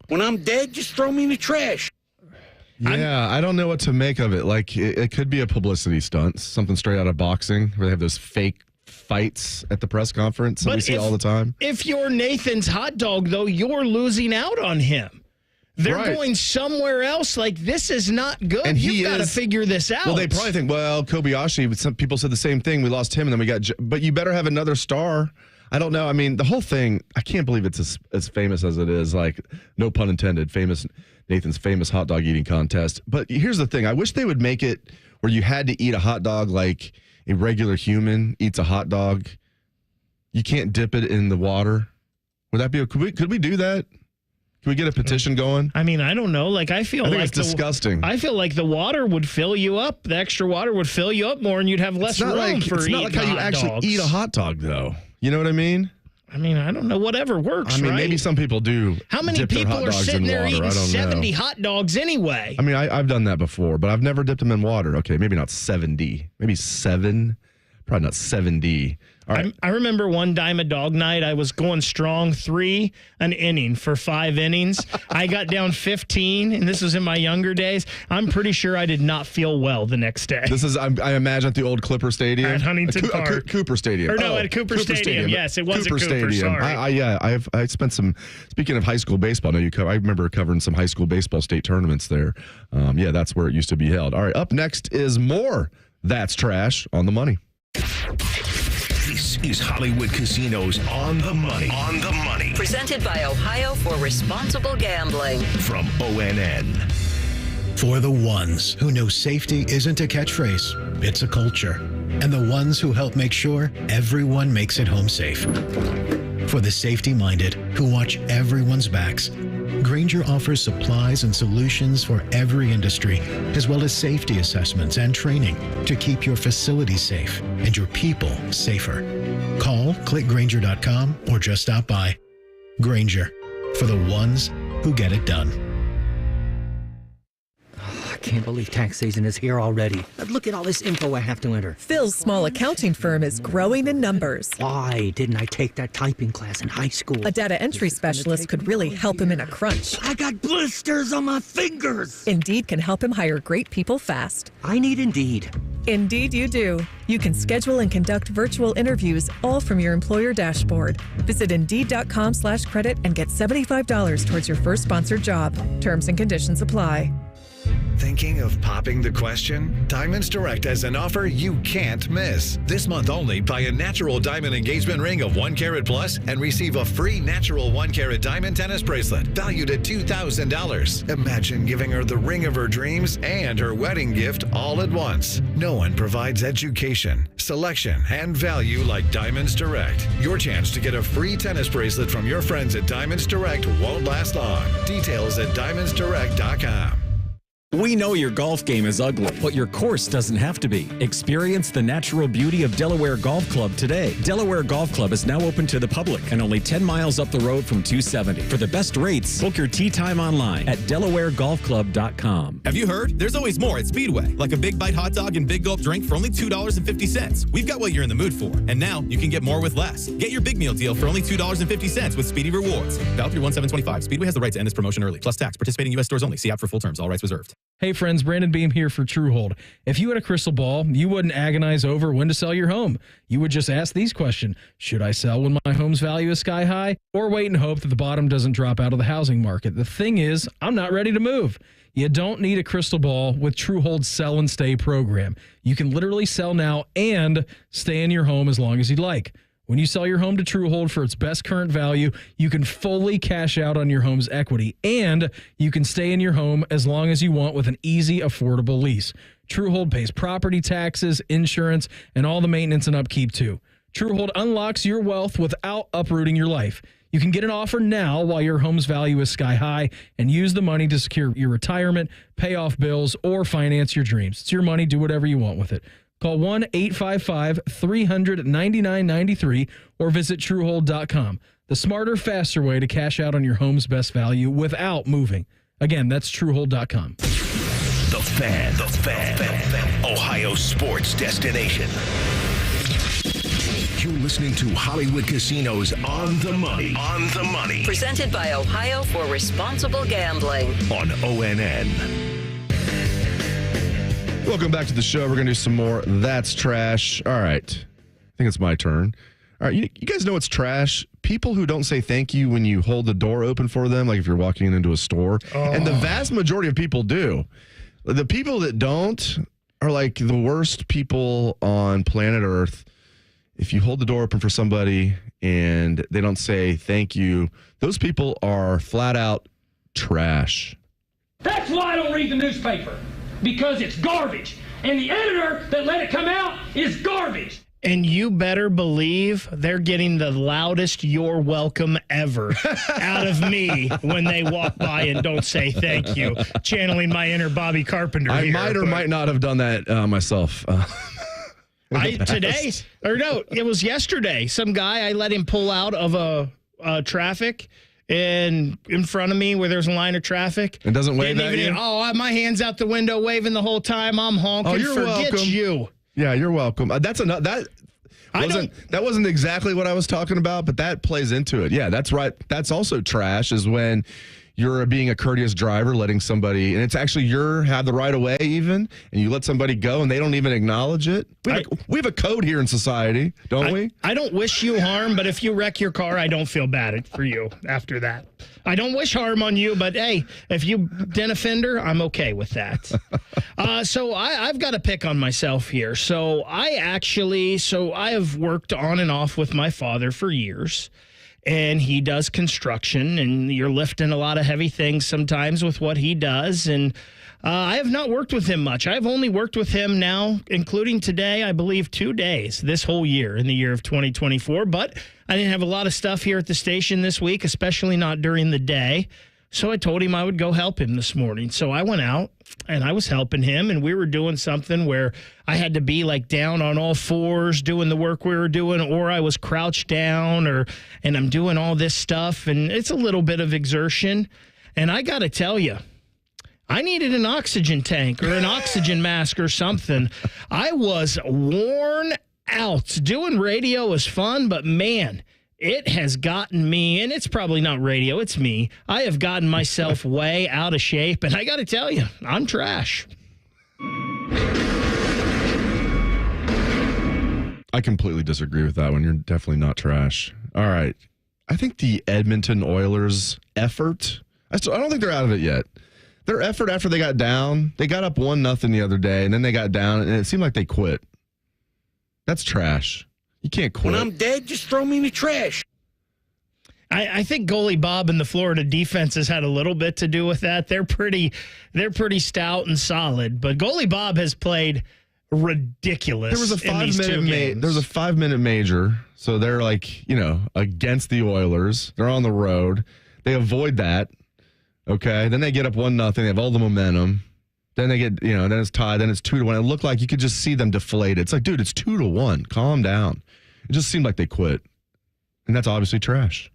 When I'm dead, just throw me in the trash. Yeah, I don't know what to make of it. Like, it could be a publicity stunt, something straight out of boxing, where they have those fake fights at the press conference that we see all the time. If you're Nathan's hot dog, though, you're losing out on him. They're going somewhere else. Like, this is not good. And you've got to figure this out. Well, they probably think, well, Kobayashi, some people said the same thing. We lost him, and then we got... But you better have another star. I don't know. I mean, the whole thing, I can't believe it's as famous as it is. Like, no pun intended, Nathan's famous hot dog eating contest. But here's the thing. I wish they would make it where you had to eat a hot dog like a regular human eats a hot dog. You can't dip it in the water. Would that be... Could we do that? Can we get a petition going? I mean, I don't know. Like, I think it's disgusting. I feel like the water would fill you up. The extra water would fill you up more, and you'd have less room for It's not like how you actually eat a hot dog, though. You know what I mean? I mean, I don't know. Whatever works, I mean, right? maybe some people do. How many dip their people hot are dogs sitting in there water? eating I don't 70 know. hot dogs anyway? I mean, I've done that before, but I've never dipped them in water. Okay, maybe not 70. Maybe 7. Probably not 70. All right. I remember one Diamond Dog night, I was going strong 3 an inning for 5 innings. I got down 15, and this was in my younger days. I'm pretty sure I did not feel well the next day. This is, I imagine, at the old Clipper Stadium. At Huntington Park. Cooper Stadium. Or no, at Cooper Stadium. Yes, it was Cooper at Cooper, Stadium. sorry. I spent some, speaking of high school baseball, I remember covering some high school baseball state tournaments there. That's where it used to be held. All right, up next is more That's Trash on the Money. This is Hollywood Casinos On the Money. On the Money. Presented by Ohio for Responsible Gambling. From ONN. For the ones who know safety isn't a catchphrase, it's a culture. And the ones who help make sure everyone makes it home safe. For the safety-minded who watch everyone's backs, Grainger offers supplies and solutions for every industry, as well as safety assessments and training to keep your facilities safe and your people safer. Call, click Grainger.com, or just stop by. Grainger, for the ones who get it done. I can't believe tax season is here already. Look at all this info I have to enter. Phil's small accounting firm is growing in numbers. Why didn't I take that typing class in high school? A data entry specialist could really help him in a crunch. I got blisters on my fingers. Indeed can help him hire great people fast. I need Indeed. Indeed you do. You can schedule and conduct virtual interviews all from your employer dashboard. Visit Indeed.com/credit and get $75 towards your first sponsored job. Terms and conditions apply. Thinking of popping the question? Diamonds Direct has an offer you can't miss. This month only, buy a natural diamond engagement ring of 1 carat plus and receive a free natural 1 carat diamond tennis bracelet valued at $2,000. Imagine giving her the ring of her dreams and her wedding gift all at once. No one provides education, selection, and value like Diamonds Direct. Your chance to get a free tennis bracelet from your friends at Diamonds Direct won't last long. Details at diamondsdirect.com. We know your golf game is ugly, but your course doesn't have to be. Experience the natural beauty of Delaware Golf Club today. Delaware Golf Club is now open to the public and only 10 miles up the road from 270. For the best rates, book your tee time online at DelawareGolfClub.com. Have you heard? There's always more at Speedway, like a Big Bite hot dog and Big Gulp drink for only $2.50. We've got what you're in the mood for, and now you can get more with less. Get your big meal deal for only $2.50 with Speedy Rewards. Valid through 1/7/25. Speedway has the right to end this promotion early, plus tax. Participating U.S. stores only. See app for full terms. All rights reserved. Hey friends, Brandon Beam here for Truehold. If you had a crystal ball, you wouldn't agonize over when to sell your home. You would just ask these questions. Should I sell when my home's value is sky high? Or wait and hope that the bottom doesn't drop out of the housing market? The thing is, I'm not ready to move. You don't need a crystal ball with Truehold's Sell and Stay program. You can literally sell now and stay in your home as long as you'd like. When you sell your home to Truehold for its best current value, you can fully cash out on your home's equity, and you can stay in your home as long as you want with an easy, affordable lease. Truehold pays property taxes, insurance, and all the maintenance and upkeep too. Truehold unlocks your wealth without uprooting your life. You can get an offer now while your home's value is sky high and use the money to secure your retirement, pay off bills, or finance your dreams. It's your money. Do whatever you want with it. Call 1-855-300-9993 or visit Truehold.com. The smarter, faster way to cash out on your home's best value without moving. Again, that's Truehold.com. The Fan. Ohio sports destination. You're listening to Hollywood Casinos On the Money. Presented by Ohio for Responsible Gambling. On ONN. Welcome back to the show. We're going to do some more That's Trash. All right. I think it's my turn. All right. You guys know what's trash? People who don't say thank you when you hold the door open for them, like if you're walking into a store. Oh. And the vast majority of people do. The people that don't are like the worst people on planet Earth. If you hold the door open for somebody and they don't say thank you, those people are flat out trash. That's why I don't read the newspaper, because it's garbage. And the editor that let it come out is garbage. And you better believe they're getting the loudest "you're welcome" ever out of me when they walk by and don't say thank you. Channeling my inner Bobby Carpenter. I might or might not have done that myself. It was yesterday. Some guy, I let him pull out of a traffic and in front of me where there's a line of traffic. And doesn't wave at you? My hand's out the window waving the whole time. I'm honking. Oh, you're welcome. You. Yeah, you're welcome. That wasn't exactly what I was talking about, but that plays into it. Yeah, that's right. That's also trash, is when you're being a courteous driver, letting somebody, and it's actually have the right of way even, and you let somebody go and they don't even acknowledge it. We have a code here in society, don't we? I don't wish you harm, but if you wreck your car, I don't feel bad for you after that. I don't wish harm on you, but hey, if you dent a fender, I'm okay with that. So I've got to pick on myself here. So I have worked on and off with my father for years. And he does construction, and you're lifting a lot of heavy things sometimes with what he does. And I have not worked with him much. I've only worked with him now, including today, I believe 2 days this whole year, in the year of 2024. But I didn't have a lot of stuff here at the station this week, especially not during the day. So I told him I would go help him this morning. So I went out and I was helping him, and we were doing something where I had to be like down on all fours doing the work we were doing, or I was crouched down, and I'm doing all this stuff, and it's a little bit of exertion. And I got to tell you, I needed an oxygen tank or an oxygen mask or something. I was worn out. Doing radio is fun, but man, it has gotten me, and it's probably not radio, it's me. I have gotten myself way out of shape, and I got to tell you, I'm trash. I completely disagree with that one. You're definitely not trash. All right. I think the Edmonton Oilers' effort, I don't think they're out of it yet. Their effort after they got down, they got up 1-0 the other day, and then they got down, and it seemed like they quit. That's trash. You can't quit. When I'm dead, just throw me in the trash. I think goalie Bob and the Florida defense has had a little bit to do with that. They're pretty stout and solid, but goalie Bob has played ridiculous. There was a 5-minute major, so they're against the Oilers. They're on the road. They avoid that. Okay, then they get up 1-0. They have all the momentum. Then they get, then it's tied. Then it's 2-1. It looked like you could just see them deflated. It's like, dude, it's 2-1. Calm down. It just seemed like they quit, and that's obviously trash.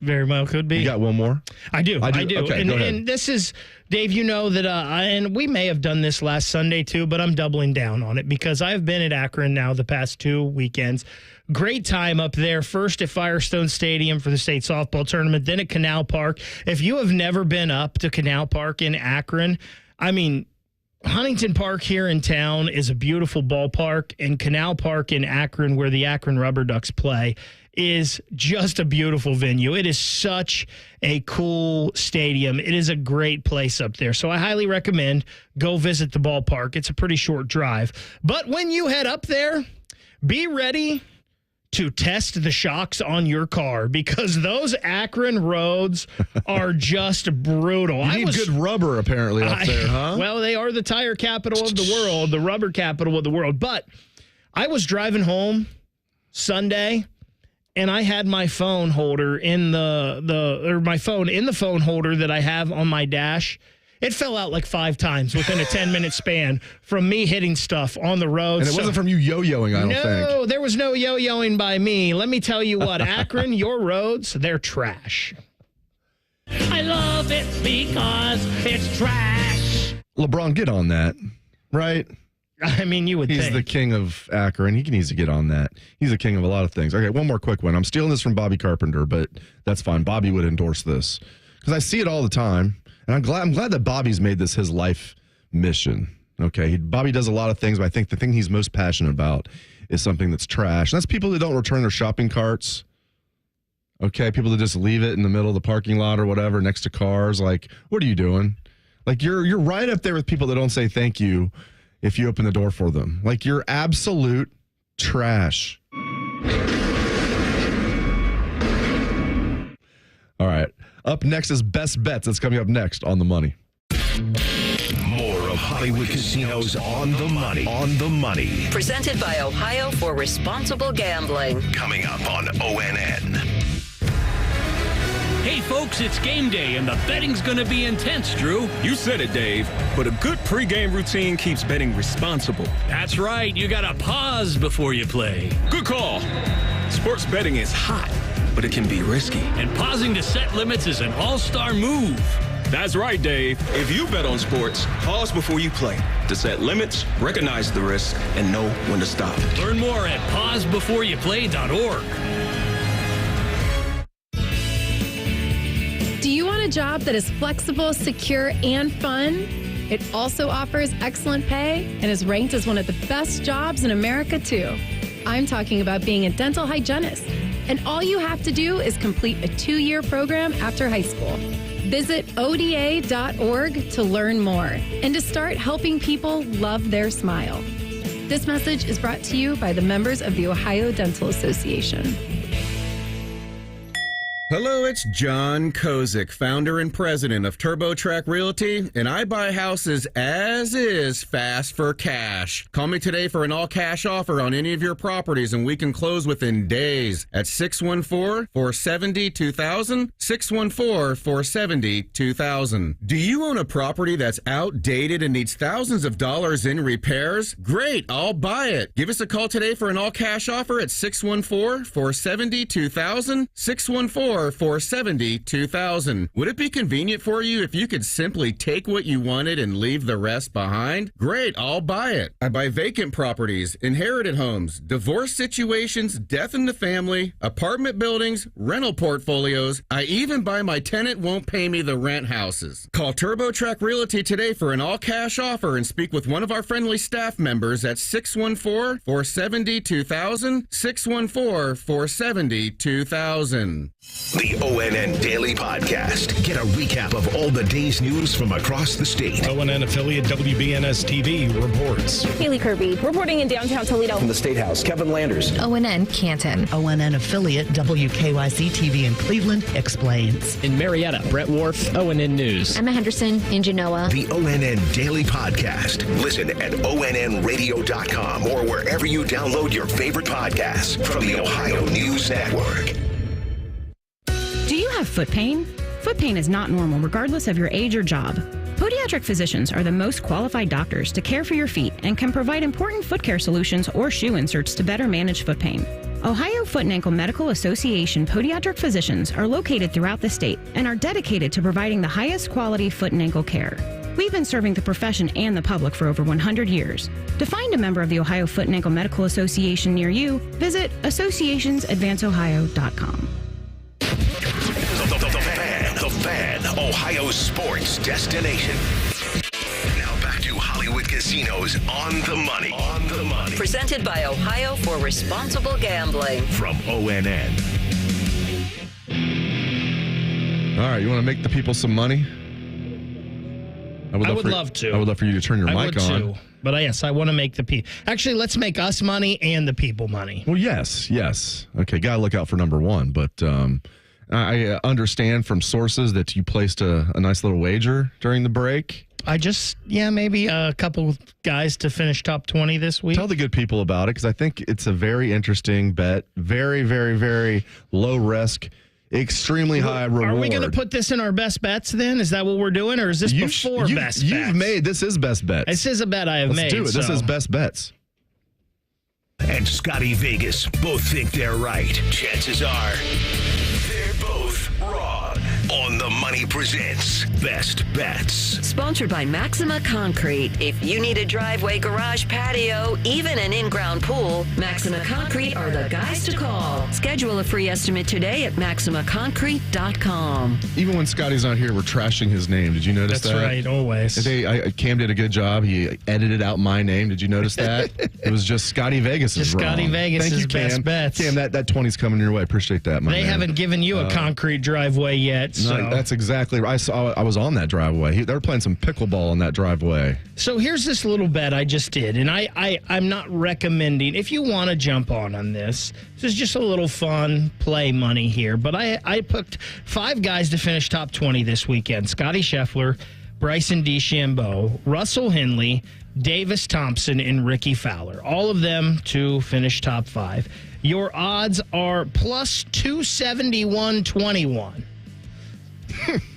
Very well could be. You got one more? I do. Okay, go ahead. And this is, Dave, you know that, and we may have done this last Sunday too, but I'm doubling down on it because I've been at Akron now the past 2 weekends. Great time up there. First at Firestone Stadium for the state softball tournament, then at Canal Park. If you have never been up to Canal Park in Akron, Huntington Park here in town is a beautiful ballpark, and Canal Park in Akron, where the Akron Rubber Ducks play, is just a beautiful venue. It is such a cool stadium. It is a great place up there. So I highly recommend go visit the ballpark. It's a pretty short drive. But when you head up there, be ready to test the shocks on your car, because those Akron roads are just brutal. You need good rubber apparently up there, huh? Well, they are the tire capital of the world, the rubber capital of the world. But I was driving home Sunday, and I had my phone holder in my phone in the phone holder that I have on my dash. It fell out like 5 times within a 10-minute span from me hitting stuff on the road. And it wasn't from you yo-yoing, I don't think. No, there was no yo-yoing by me. Let me tell you what, Akron, your roads, they're trash. I love it because it's trash. LeBron, get on that, right? I mean, you would He's think. the king of Akron. He needs to get on that. He's the king of a lot of things. Okay, one more quick one. I'm stealing this from Bobby Carpenter, but that's fine. Bobby would endorse this because I see it all the time. And I'm glad that Bobby's made this his life mission. Okay, Bobby does a lot of things, but I think the thing he's most passionate about is something that's trash. And that's people that don't return their shopping carts. Okay, people that just leave it in the middle of the parking lot or whatever next to cars. Like, what are you doing? Like, you're right up there with people that don't say thank you if you open the door for them. Like, you're absolute trash. All right. Up next is Best Bets. That's coming up next on The Money. More of Hollywood Casinos on the money. On the money. Presented by Ohio for Responsible Gambling. Coming up on ONN. Hey, folks, it's game day, and the betting's going to be intense, Drew. You said it, Dave, but a good pregame routine keeps betting responsible. That's right. You got to pause before you play. Good call. Sports betting is hot, but it can be risky. And pausing to set limits is an all-star move. That's right, Dave. If you bet on sports, pause before you play to set limits, recognize the risk, and know when to stop. Learn more at pausebeforeyouplay.org. Do you want a job that is flexible, secure, and fun? It also offers excellent pay and is ranked as one of the best jobs in America, too. I'm talking about being a dental hygienist. And all you have to do is complete a 2-year program after high school. Visit ODA.org to learn more and to start helping people love their smile. This message is brought to you by the members of the Ohio Dental Association. Hello, it's John Kozik, founder and president of TurboTrack Realty, and I buy houses as is fast for cash. Call me today for an all-cash offer on any of your properties, and we can close within days at 614-470-2000, 614-470-2000. Do you own a property that's outdated and needs thousands of dollars in repairs? Great, I'll buy it. Give us a call today for an all-cash offer at 614-470-2000, 614-470-2000. Would it be convenient for you if you could simply take what you wanted and leave the rest behind? Great, I'll buy it. I buy vacant properties, inherited homes, divorce situations, death in the family, apartment buildings, rental portfolios. I even buy my tenant won't pay me the rent houses. Call TurboTrack Realty today for an all-cash offer and speak with one of our friendly staff members at 614-470-2000, 614-470-2000. The ONN Daily Podcast. Get a recap of all the day's news from across the state. ONN affiliate WBNS TV reports. Haley Kirby reporting in downtown Toledo. From the State House, Kevin Landers. ONN Canton. ONN affiliate WKYC TV in Cleveland explains. In Marietta, Brett Wharf, ONN News. Emma Henderson in Genoa. The ONN Daily Podcast. Listen at ONNradio.com or wherever you download your favorite podcasts from the Ohio News Network. Do you have foot pain? Foot pain is not normal regardless of your age or job. Podiatric physicians are the most qualified doctors to care for your feet and can provide important foot care solutions or shoe inserts to better manage foot pain. Ohio Foot and Ankle Medical Association podiatric physicians are located throughout the state and are dedicated to providing the highest quality foot and ankle care. We've been serving the profession and the public for over 100 years. To find a member of the Ohio Foot and Ankle Medical Association near you, visit associationsadvanceohio.com. The Fan, Ohio's sports destination. Now back to Hollywood Casinos on the money. On the money. Presented by Ohio for Responsible Gambling. From ONN. All right, you want to make the people some money? I would love to. I would love for you to turn your mic on. Too. But yes, I want to make the people. Actually, let's make us money and the people money. Well, yes. Okay, got to look out for number one. But I understand from sources that you placed a nice little wager during the break. Maybe a couple guys to finish top 20 this week. Tell the good people about it because I think it's a very interesting bet. Very, very, very low risk. extremely high reward. Are we going to put this in our best bets then? Is that what we're doing, or is this before best bets? You've made this is best bets. This is a bet I have made. Let's do it. This is best bets. And Scotty Vegas both think they're right. Chances are they're both wrong. On the Money presents Best Bets. Sponsored by Maxima Concrete. If you need a driveway, garage, patio, even an in-ground pool, Maxima Concrete are the guys to call. Schedule a free estimate today at MaximaConcrete.com. Even when Scotty's not here, we're trashing his name. Did you notice that? That's right, always. Cam did a good job. He edited out my name. Did you notice that? It was just Scotty Vegas is wrong. Scotty Vegas Thank is you, Cam. best bets. Cam, that 20's coming your way. Appreciate that, man. They haven't given you a concrete driveway yet. So. No, that's exactly right. I was on that driveway. They were playing some pickleball on that driveway. So here's this little bet I just did, and I'm not recommending, if you want to jump on this is just a little fun play money here, but I picked 5 guys to finish top 20 this weekend. Scotty Scheffler, Bryson DeChambeau, Russell Henley, Davis Thompson, and Ricky Fowler. All of them to finish top 5. Your odds are plus 271.21.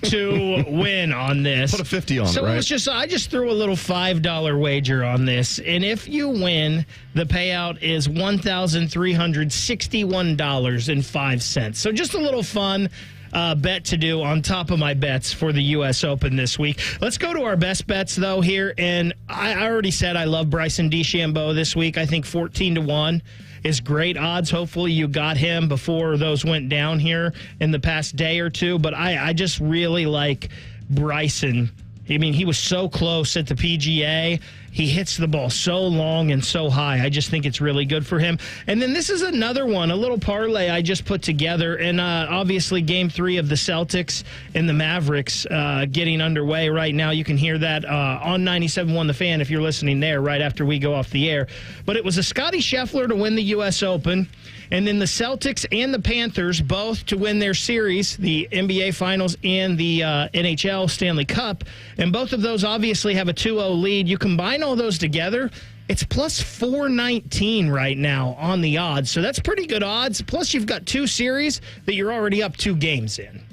to win on this. Put a 50 on it, right? So it was I just threw a little $5 wager on this, and if you win, the payout is $1,361.05. So just a little fun bet to do on top of my bets for the U.S. Open this week. Let's go to our best bets, though, here. And I already said I love Bryson DeChambeau this week. I think 14-1 is great odds. Hopefully you got him before those went down here in the past day or two. But I just really like Bryson. I mean, he was so close at the PGA. He hits the ball so long and so high. I just think it's really good for him. And then this is another one, a little parlay I just put together. And obviously Game 3 of the Celtics and the Mavericks getting underway right now. You can hear that on 97.1 The Fan if you're listening there right after we go off the air. But it was a Scotty Scheffler to win the U.S. Open. And then the Celtics and the Panthers both to win their series, the NBA Finals and the NHL Stanley Cup. And both of those obviously have a 2-0 lead. You combine all those together, it's plus 419 right now on the odds. So that's pretty good odds. Plus you've got 2 series that you're already up 2 games in.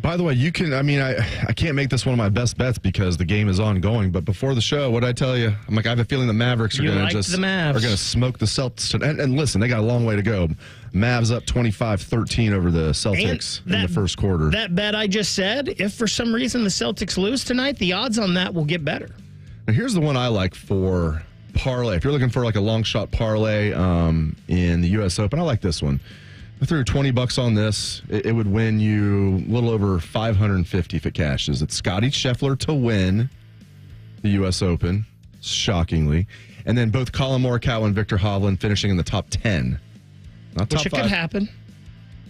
By the way, I can't make this one of my best bets because the game is ongoing. But before the show, what did I tell you? I'm like, I have a feeling the Mavericks are going to smoke the Celtics. And listen, they got a long way to go. Mavs up 25-13 over the Celtics in the first quarter. That bet I just said, if for some reason the Celtics lose tonight, the odds on that will get better. Now, here's the one I like for parlay. If you're looking for like a long shot parlay in the U.S. Open, I like this one. I threw $20 on this. It would win you a little over $550 if it cashes. It's Scotty Scheffler to win the U.S. Open, shockingly. And then both Colin Morikawa and Victor Hovland finishing in the top 10. Not top 5. Which it could happen.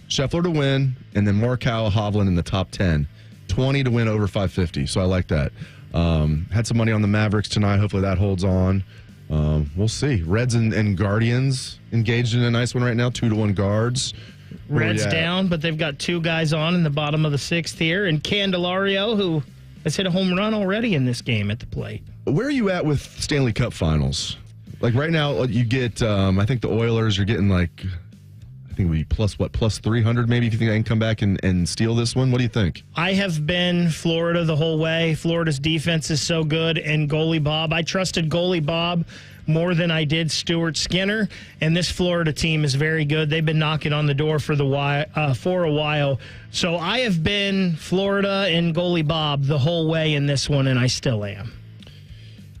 Scheffler to win, and then Morikawa, Hovland in the top 10. 20 to win over 550. So I like that. Had some money on the Mavericks tonight. Hopefully that holds on. We'll see. Reds and Guardians engaged in a nice one right now. 2-1 guards. Reds down, but they've got 2 guys on in the bottom of the 6th here. And Candelario, who has hit a home run already in this game at the plate. Where are you at with Stanley Cup finals? Like right now, you get, I think the Oilers are getting like, I think it would be plus 300 maybe if you think I can come back and steal this one. What do you think? I have been Florida the whole way. Florida's defense is so good, and goalie Bob. I trusted goalie Bob more than I did Stuart Skinner, and this Florida team is very good. They've been knocking on the door for a while. So I have been Florida and goalie Bob the whole way in this one, and I still am.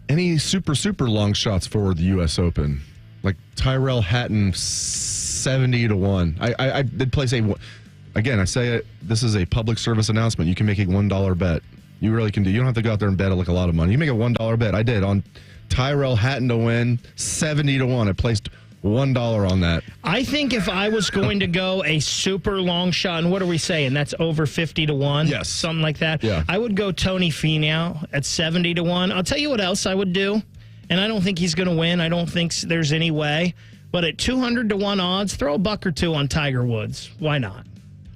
Any super long shots for the U.S. Open? Like Tyrell Hatton, 70-1. I did place again, I say it, this is a public service announcement. You can make a $1 bet. You really can do. You don't have to go out there and bet like a lot of money. You make a $1 bet. I did on Tyrell Hatton to win, 70-1. I placed $1 on that. I think if I was going to go a super long shot, and what are we saying? That's over 50-1? Yes. Something like that? Yeah. I would go Tony Finau at 70-1. I'll tell you what else I would do, and I don't think he's going to win. I don't think there's any way. But at 200-1 odds, throw a buck or 2 on Tiger Woods. Why not?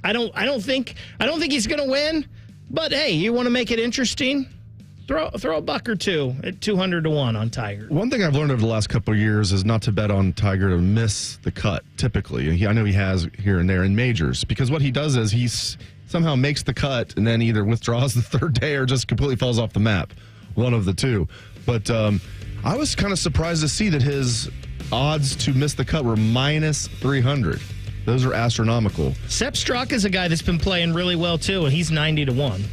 I don't think he's going to win, but hey, you want to make it interesting? throw a buck or two at 200 to 1 on Tiger. One thing I've learned over the last couple of years is not to bet on Tiger to miss the cut, typically. I know he has here and there in majors, because what he does is he somehow makes the cut and then either withdraws the third day or just completely falls off the map. One of the two. But I was kind of surprised to see that his odds to miss the cut were minus 300. Those are astronomical. Sepp Straka is a guy that's been playing really well, too, and he's 90 to 1.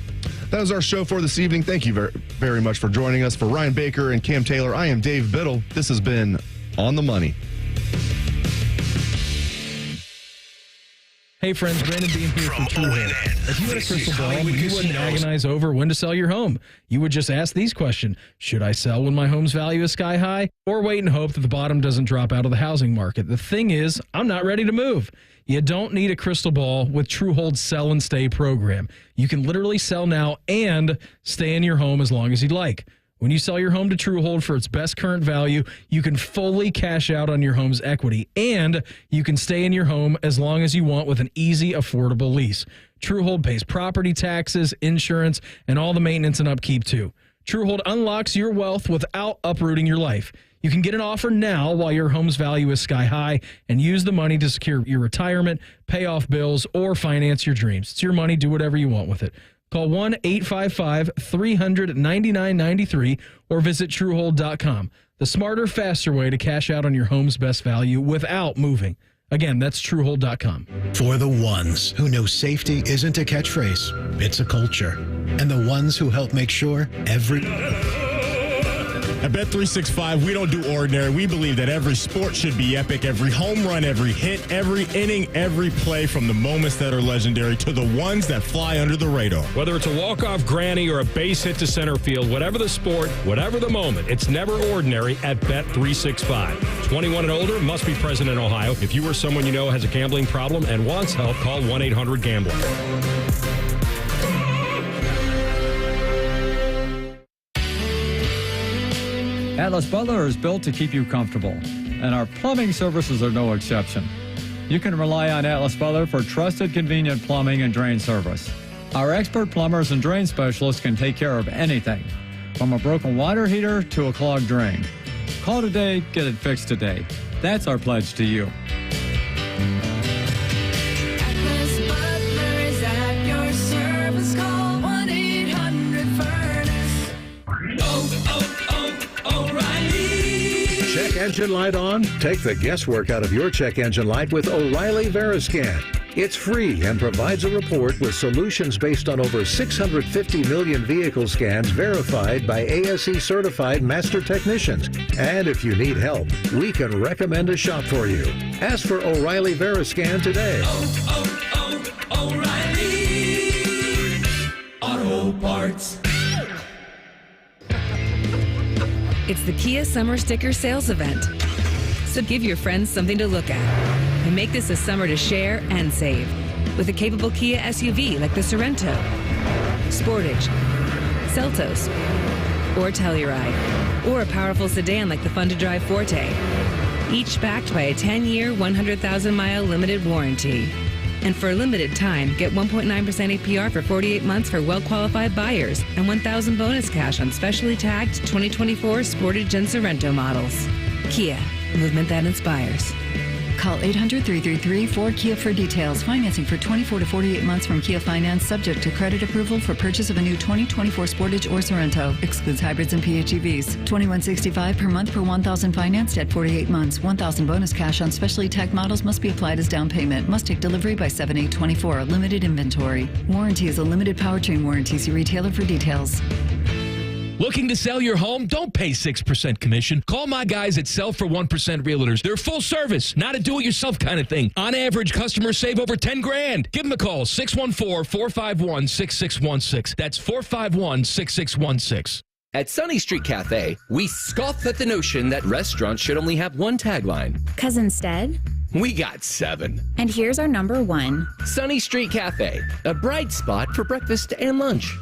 That is our show for this evening. Thank you very, very much for joining us. For Ryan Baker and Cam Taylor, I am Dave Biddle. This has been On the Money. Hey friends, Brandon Beam here from True Hold. If you had a crystal ball, you wouldn't agonize over when to sell your home. You would just ask these questions. Should I sell when my home's value is sky high? Or wait and hope that the bottom doesn't drop out of the housing market? The thing is, I'm not ready to move. You don't need a crystal ball with True Hold's Sell and Stay program. You can literally sell now and stay in your home as long as you'd like. When you sell your home to True Hold for its best current value, you can fully cash out on your home's equity, and you can stay in your home as long as you want with an easy, affordable lease. True Hold pays property taxes, insurance, and all the maintenance and upkeep, too. True Hold unlocks your wealth without uprooting your life. You can get an offer now while your home's value is sky high and use the money to secure your retirement, pay off bills, or finance your dreams. It's your money. Do whatever you want with it. Call 1-855-300-9993 or visit TrueHold.com. The smarter, faster way to cash out on your home's best value without moving. Again, that's TrueHold.com. For the ones who know safety isn't a catchphrase, it's a culture. And the ones who help make sure every... At Bet365, we don't do ordinary. We believe that every sport should be epic. Every home run, every hit, every inning, every play, from the moments that are legendary to the ones that fly under the radar. Whether it's a walk-off granny or a base hit to center field, whatever the sport, whatever the moment, it's never ordinary at Bet365. 21 and older, must be present in Ohio. If you or someone you know has a gambling problem and wants help, call 1-800-GAMBLER. Atlas Butler is built to keep you comfortable, and our plumbing services are no exception. You can rely on Atlas Butler for trusted, convenient plumbing and drain service. Our expert plumbers and drain specialists can take care of anything, from a broken water heater to a clogged drain. Call today, get it fixed today. That's our pledge to you. Atlas Butler is at your service. Call 1-800-FURNACE. O'Reilly. Check engine light on? Take the guesswork out of your check engine light with O'Reilly Veriscan. It's free and provides a report with solutions based on over 650 million vehicle scans verified by ASE certified master technicians. And if you need help, we can recommend a shop for you. Ask for O'Reilly Veriscan today. O'Reilly Auto Parts. It's the Kia Summer Sticker Sales Event. So give your friends something to look at and make this a summer to share and save with a capable Kia SUV like the Sorento, Sportage, Seltos, or Telluride, or a powerful sedan like the fun-to-drive Forte, each backed by a 10-year, 100,000-mile limited warranty. And for a limited time, get 1.9% APR for 48 months for well-qualified buyers and $1,000 bonus cash on specially tagged 2024 Sportage and Sorento models. Kia, movement that inspires. Call 800-333-4KIA for details. Financing for 24 to 48 months from Kia Finance, subject to credit approval for purchase of a new 2024 Sportage or Sorento. Excludes hybrids and PHEVs. $21.65 per month per $1,000 financed at 48 months. $1,000 bonus cash on specially tagged models must be applied as down payment. Must take delivery by 7/8/24. Limited inventory. Warranty is a limited powertrain warranty. See retailer for details. Looking to sell your home? Don't pay 6% commission. Call my guys at Sell for 1% Realtors. They're full service, not a do-it-yourself kind of thing. On average, customers save over $10,000. Give them a call, 614-451-6616. That's 451-6616. At Sunny Street Cafe, we scoff at the notion that restaurants should only have one tagline. 'Cause instead, we got 7. And here's our number 1. Sunny Street Cafe, a bright spot for breakfast and lunch.